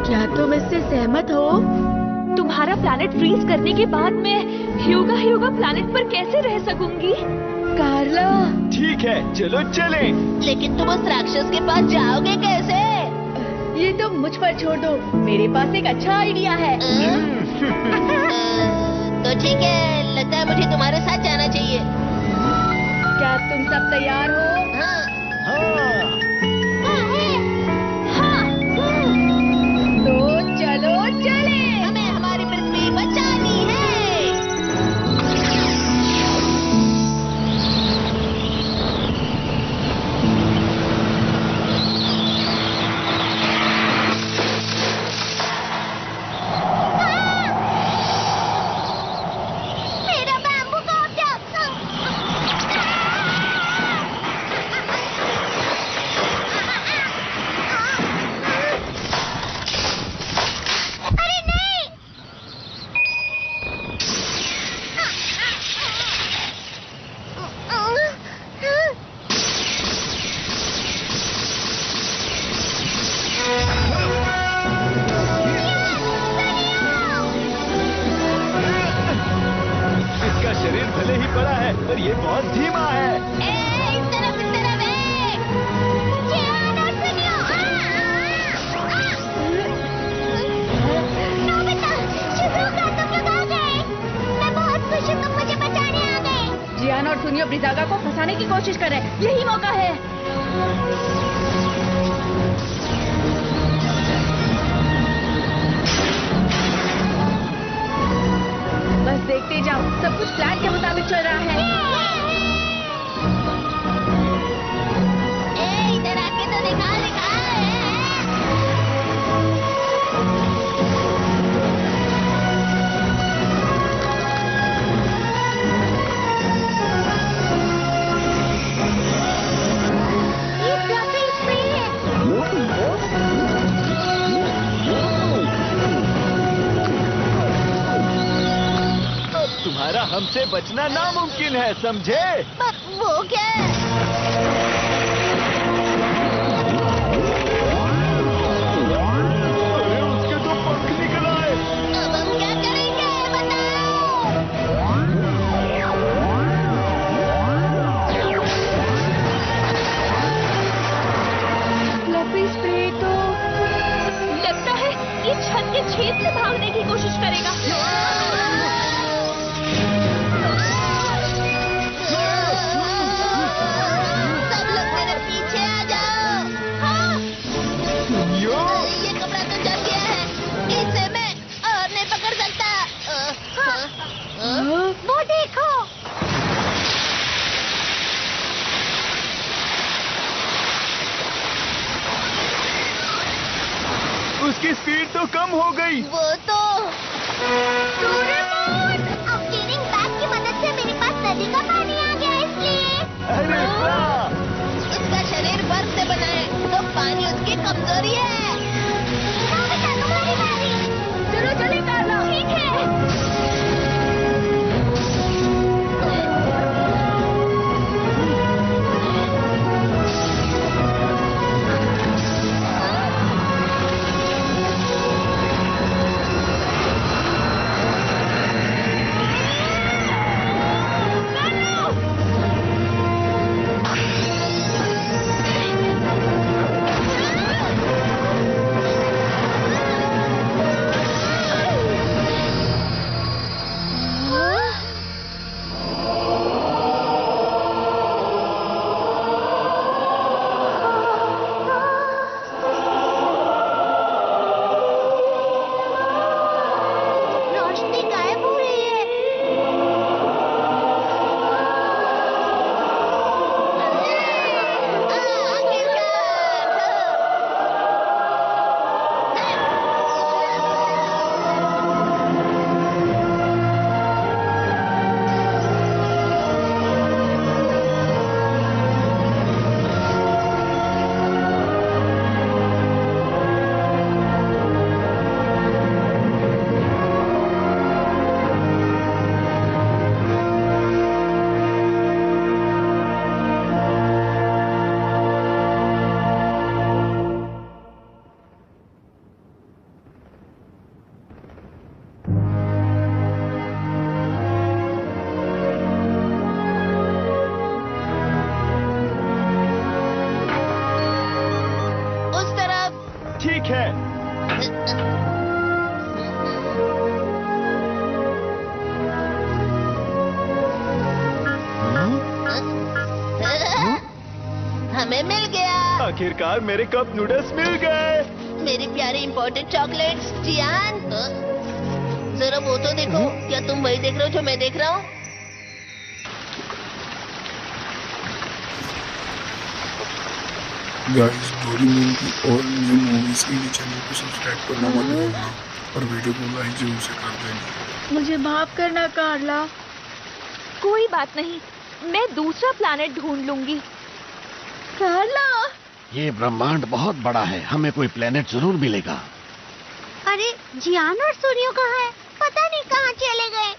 S5: क्या तुम इससे सहमत हो?
S1: तुम्हारा प्लैनेट फ्रीज करने के बाद मैं ह्यूगा प्लैनेट पर कैसे रह सकूंगी?
S5: कार्ला,
S7: ठीक है, चलो चलें।
S8: लेकिन तुम उस राक्षस के पास जाओगे कैसे?
S5: ये तुम मुझ पर छोड़ दो, मेरे पास एक अच्छा आइडिया है।
S8: तो ठीक है, लगता है मुझे तुम्हारे साथ जाना चाहिए।
S5: क्या तुम सब तैयार हो?
S8: हाँ।
S5: तो चलो चले।
S8: हमें हमारी पृथ्वी बचानी है।
S3: मेरा बैम्बू काट दिया। अरे नहीं!
S7: इसका शरीर भले ही बड़ा है, पर ये बहुत धीमा है।
S3: इस तरफ है। जियान और सुनियो। नोबिता, शिज़ुका, तुम लोग आ गए। मैं बहुत खुश हूँ, तुम मुझे बचाने आ गए।
S5: जियान और सुनियो ब्रिजागा को फंसाने की कोशिश कर रहे हैं। यही मौका है। बस देखते जाओ, सब कुछ प्लान के मुताबिक चल रहा है।
S3: इधर आके तो दिखा। ये फ्लफी स्प्रे है।
S7: अब तुम्हारा हमसे बचना नामुमकिन है, समझे?
S3: वो क्या है?
S7: अरे उसके तो पंख निकल आए।
S3: अब हम क्या करेंगे, बताओ।
S5: फ्लफी स्प्रे तो
S1: लगता है ये छत के छेद से भागने की कोशिश करेगा।
S3: सब लोग मेरे पीछे आ जाओ। हाँ,
S7: सुनियो,
S3: ये कपड़ा तो जल गया है, इसे मैं और नहीं पकड़ सकता। वो देखो।
S7: उसकी स्पीड तो कम हो गई।
S3: वो तो डोरेमोन! अब क्लीनिंग बैग की मदद से मेरे पास नदी का पानी आ गया, इसलिए।
S7: अरे वाह!
S8: उसका शरीर बर्फ से बना है, तो पानी उसकी कमजोरी है।
S3: नोबिता, तुम्हारी बारी।
S5: चलो चले कार्ला।
S3: ठीक है।
S8: हमें मिल गया।
S7: आखिरकार मेरे कप नूडल्स मिल गए।
S8: मेरी प्यारी इम्पोर्टेड चॉकलेट्स। जियान, जरा वो तो देखो। क्या तुम वही देख रहे हो जो मैं देख रहा हूँ?
S10: गाइस, डोरेमोन की और न्यू मूवीज के लिए चैनल को सब्सक्राइब करना मत भूलना और वीडियो को लाइक जरूर से कर देना।
S5: मुझे माफ करना कार्ला।
S1: कोई बात नहीं, मैं दूसरा प्लैनेट ढूंढ लूंगी।
S5: कार्ला,
S2: ये ब्रह्मांड बहुत बड़ा है, हमें कोई प्लेनेट जरूर मिलेगा।
S3: अरे जियान और सूर्यो कहाँ है? पता नहीं कहाँ चले गए।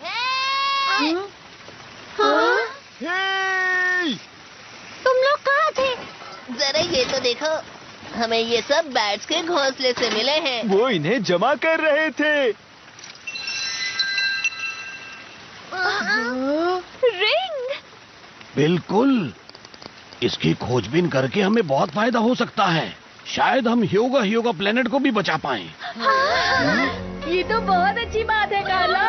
S3: तुम लोग कहाँ थे?
S8: जरा ये तो देखो, हमें ये सब बैट्स के घोंसले से मिले हैं।
S7: वो इन्हें जमा कर रहे थे।
S1: रिंग।
S2: बिल्कुल, इसकी खोजबीन करके हमें बहुत फायदा हो सकता है। शायद हम ह्योगा प्लेनेट को भी बचा पाएं।
S5: ये तो बहुत अच्छी बात है कार्ला।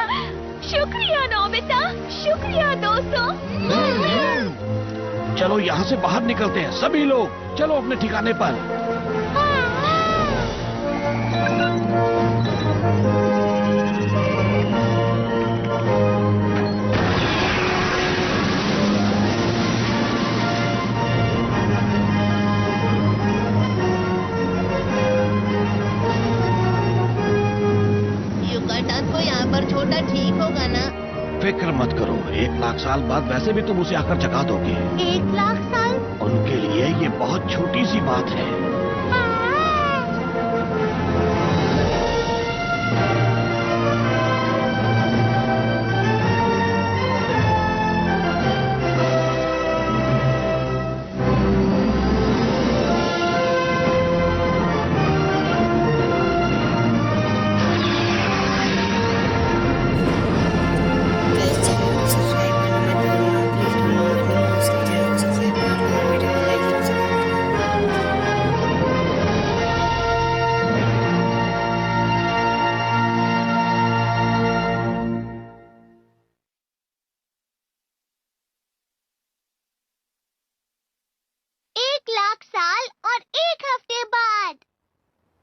S1: शुक्रिया नोबिता, शुक्रिया दोस्तों।
S2: चलो यहाँ से बाहर निकलते हैं सभी लोग। चलो अपने ठिकाने पर।
S8: युगाटन को यहाँ पर छोटा ठीक होगा ना?
S2: फिक्र मत करो, 1 लाख साल बाद वैसे भी तुम उसे आकर जगा दोगे।
S3: 1 लाख साल?
S2: उनके लिए ये बहुत छोटी सी बात है।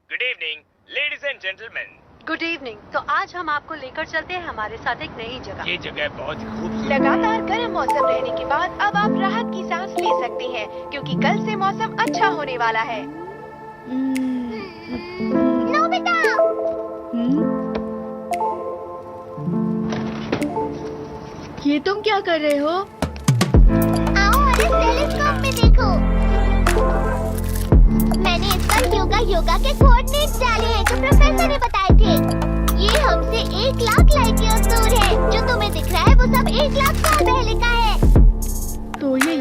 S6: Good evening ladies and gentleman.
S4: Good evening. तो आज हम आपको लेकर चलते हैं हमारे साथ एक नई जगह।
S6: ये जगह बहुत खूबसूरत।
S4: लगातार गर्म मौसम रहने के बाद अब आप राहत की सांस ले सकते हैं, क्योंकि कल से मौसम अच्छा होने वाला है।
S3: नोबिता!
S5: ये तुम क्या कर रहे हो?
S3: आओ और इस टेलीस्कोप में देखो। मैंने इस पर योगा के कोऑर्डिनेट्स डाले हैं जो प्रोफेसर ने बताए थे। ये हमसे 1 लाख लाइट ईयर्स दूर है। जो तुम्हें दिख रहा है वो सब 1 लाख साल पहले का है।
S5: तो ये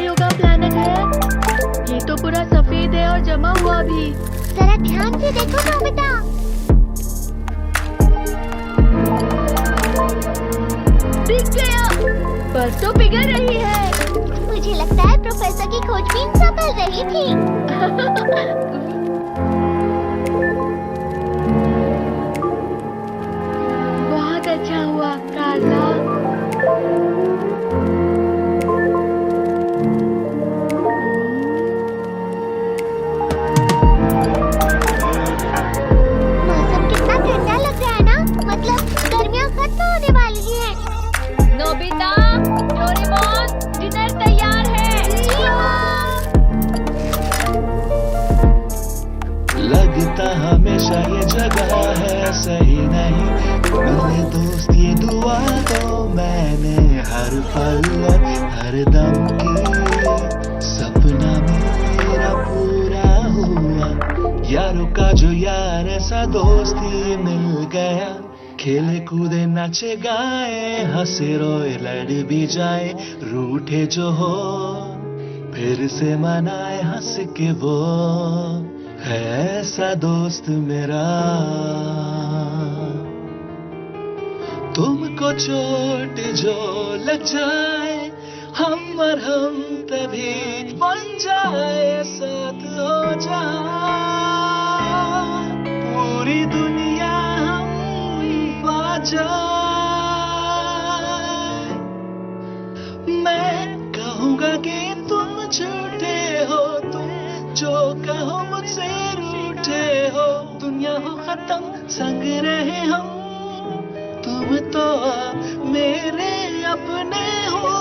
S5: योगा प्लैनेट है। ये तो पूरा सफेद है और जमा हुआ भी।
S3: जरा ध्यान से देखो नोबिता।
S5: दिख गया, बर्फ तो पिघल रही है।
S3: मुझे लगता है प्रोफेसर की खोजबीन सफल रही थी।
S5: बहुत अच्छा हुआ कार्ला।
S3: मौसम कितना ठंडा लग रहा है ना? मतलब गर्मियाँ खत्म होने वाली हैं।
S1: नोबिता, डोरेमोन, डिनर तैयार है।
S11: लगता हमेशा ये जगह है सही नहीं। मेरे दोस्त ये दुआ तो मैंने हर पल और हर दम की। सपना मेरा पूरा हुआ, यारों का जो यार ऐसा दोस्ती मिल गया। खेले कूदे नाचे गाए, हंसे रोए लड़ भी जाए। रूठे जो हो फिर से मनाए हंस के वो है ऐसा दोस्त मेरा। तुमको चोट जो लग जाए, हम और हम तभी बन जाए, साथ हो जाए। पूरी दुनिया हम पा जाए। मैं कहूँगा कि तुम झूठे हो, तुम खत्म संग रहे हम, तुम तो मेरे अपने हो।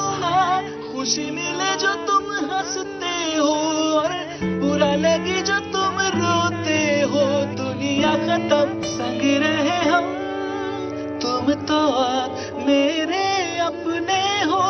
S11: खुशी मिले जो तुम हंसते हो और बुरा लगे जो तुम रोते हो। दुनिया खत्म संग रहे हम, तुम तो मेरे अपने हो।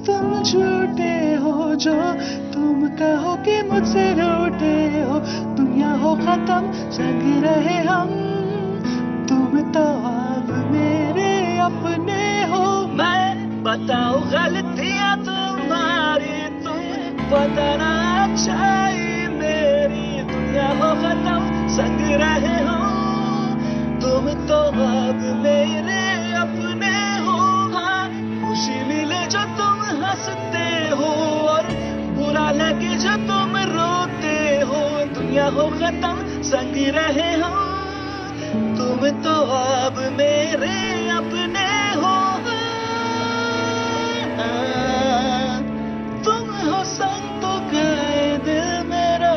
S11: तुम झूठे हो जो तुम कहो कि मुझसे रूठे हो। दुनिया हो खत्म संग रहे हम, तुम तो अब मेरे अपने हो। मैं बताओ गलतियां तुम्हारी, तुम बताना अच्छाई मेरी। दुनिया हो खत्म संग रहे हो, तुम तो अब मेरे अपने हो। हाँ, खुशी मिले जो तुम हंसते हो और बुरा लगे जो तुम रोते हो। दुनिया हो खत्म संग रहे हो, तुम तो अब मेरे अपने हो। तुम हो संग तो गए दिल मेरा।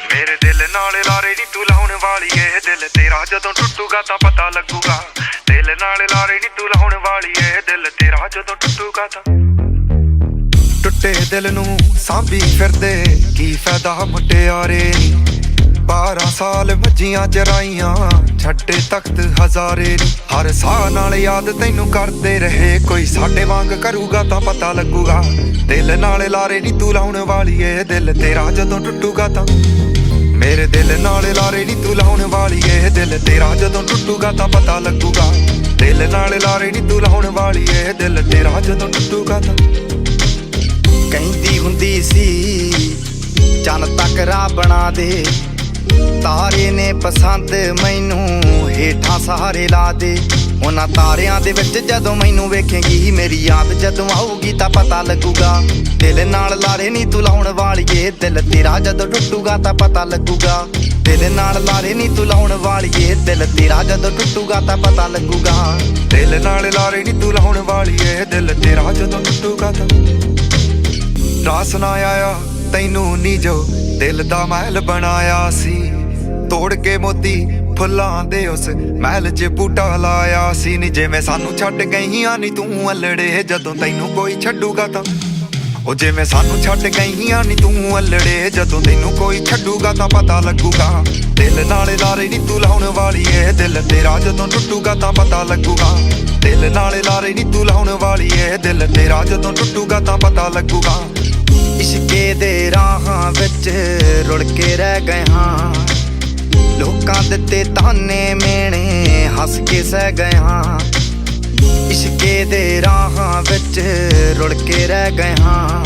S12: मेरे दिल नाल लारे नी तू लाउण वाली ए, दिल तेरा जदों टुटूगा तां पता लगूगा। दिल नाल लारे नी तू लाउण वाली ए, दिल तेरा जदों टुटूगा तां। टुੱਟੇ दिल नू सांभी फिरदे की फायदा मुटियारे नी। 12 साल मज्जियां चराइयां छड्डे तख्त हजारे नी। हर साह नाल याद तैनू करदे रहे, कोई साडे वांग करूगा तां पता लगूगा। दिल नाल लारे नी तू लाउण वाली ए, दिल तेरा जदों टुटूगा तां। मेरे दिल नाल लारे नी तू लाउण वाली ए, दिल तेरा जदों टुटूगा तां पता लगूगा। दिल नाल लारे नी तू लाउण वाली ए, दिल तेरा जदों टुटूगा तां।
S13: ਕਹਿੰਦੀ ਹੁੰਦੀ ਸੀ ਚੰਨ ਤੱਕ ਰਾਹ ਬਣਾ ਦੇ, ਤਾਰੇ ਨੇ ਪਸੰਦ ਮੈਨੂੰ ਹੇਠਾਂ ਸਹਾਰੇ ਲਾ ਦੇ। ਉਹਨਾਂ ਤਾਰਿਆਂ ਦੇ ਵਿੱਚ ਜਦੋਂ ਮੈਨੂੰ ਵੇਖੇਂਗੀ, ਮੇਰੀ ਯਾਦ ਜਦੋਂ ਆਊਗੀ ਤਾਂ ਪਤਾ ਲੱਗੂਗਾ। ਦਿਲ ਨਾਲ ਲਾਰੇ ਨੀ ਤੂੰ ਲਾਉਣ ਵਾਲੀਏ, ਦਿਲ ਤੇਰਾ ਜਦੋਂ ਟੁੱਟੂਗਾ ਤਾਂ ਪਤਾ ਲੱਗੂਗਾ। ਦਿਲ ਨਾਲ ਲਾਰੇ ਨੀ ਤੂੰ ਲਾਉਣ ਵਾਲੀਏ, ਦਿਲ ਤੇਰਾ ਜਦੋਂ ਟੁੱਟੂਗਾ ਤਾਂ ਪਤਾ ਲੱਗੂਗਾ।
S12: ਦਿਲ ਨਾਲ ਲਾਰੇ ਨੀ ਤੂੰ ਲਾਉਣ ਵਾਲੀਏ, ਦਿਲ ਤੇਰਾ ਜਦੋਂ ਟੁੱਟੂਗਾ ਤਾਂ। ਰਾਸ ਨਾ ਆਇਆ ਤੈਨੂੰ ਨੀ ਜੋ ਦਿਲ ਦਾ ਮਹਿਲ ਬਣਾਇਆ ਸੀ, ਤੋੜ ਕੇ ਮੋਤੀ ਫੁੱਲਾਂ ਦੇ ਉਸ ਮਹਿਲ 'ਚ ਬੂਟਾ ਲਾਇਆ ਸੀ। ਨੀ ਜਿਵੇਂ ਸਾਨੂੰ ਛੱਡ ਗਈਆਂ ਨੀ ਤੂੰ ਅਲੜੇ, ਜਦੋਂ ਤੈਨੂੰ ਕੋਈ ਛੱਡੂਗਾ ਤਾਂ। ਉਹ ਜਿਵੇਂ ਸਾਨੂੰ ਛੱਡ ਗਈਆਂ ਨੀ ਤੂੰ ਅਲੜੇ, ਜਦੋਂ ਤੈਨੂੰ ਕੋਈ ਛੱਡੂਗਾ ਤਾਂ ਪਤਾ ਲੱਗੂਗਾ। ਦਿਲ ਨਾਲ ਲਾਰੇ ਨੀ ਤੂੰ ਲਾਉਣ ਵਾਲੀ ਏ, ਦਿਲ ਤੇਰਾ ਜਦੋਂ ਟੁੱਟੂਗਾ ਤਾਂ ਪਤਾ ਲੱਗੂਗਾ। ਦਿਲ ਨਾਲ ਲਾਰੇ ਨੀ ਤੂੰ ਲਾਉਣ ਵਾਲੀ ਏ, ਦਿਲ ਤੇਰਾ ਜਦੋਂ ਟੁੱਟੂਗਾ ਤਾਂ ਪਤਾ ਲੱਗੂਗਾ।
S13: ਇਸ਼ਕੇ ਦੇ ਰਾਹਾਂ ਵਿੱਚ ਰੁੜ ਕੇ ਰਹਿ ਗਏ ਹਾਂ, ਲੋਕਾਂ ਦਿੱਤੇ ਤਾਨੇ ਮੇਣੇ ਹੱਸ ਕੇ ਸਹਿ ਗਏ ਹਾਂ। ਇਸ਼ਕੇ ਦੇ ਰਾਹਾਂ ਵਿੱਚ ਰੁੜ ਕੇ ਰਹਿ ਗਏ ਹਾਂ,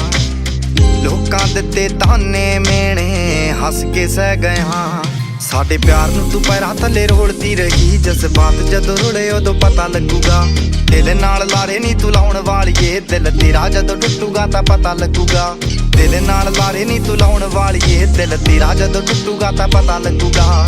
S13: ਲੋਕਾਂ ਦਿੱਤੇ ਤਾਨੇ ਮੇਣੇ ਹੱਸ ਕੇ ਸਹਿ ਗਏ ਹਾਂ। ਸਾਡੇ ਪਿਆਰ ਨੂੰ ਤੂੰ ਪੈਰਾਂ ਥੱਲੇ ਰੋਲਦੀ ਰਹੀ, ਜਜ਼ਬਾਤ ਜਦੋਂ ਰੁੜੇ ਉਦੋਂ ਪਤਾ ਲੱਗੂਗਾ। ਦਿਲ ਨਾਲ ਲਾਰੇ ਨੀ ਤੂੰ ਲਾਉਣ ਵਾਲੀਏ, ਦਿਲ ਤੇਰਾ ਜਦੋਂ ਟੁੱਟੂਗਾ ਤਾਂ ਪਤਾ ਲੱਗੂਗਾ। ਦਿਲ ਨਾਲ ਲਾਰੇ ਨੀ ਤੂੰ ਲਾਉਣ ਵਾਲੀਏ, ਦਿਲ ਤੇਰਾ ਜਦੋਂ ਟੁੱਟੂਗਾ ਤਾਂ ਪਤਾ ਲੱਗੂਗਾ।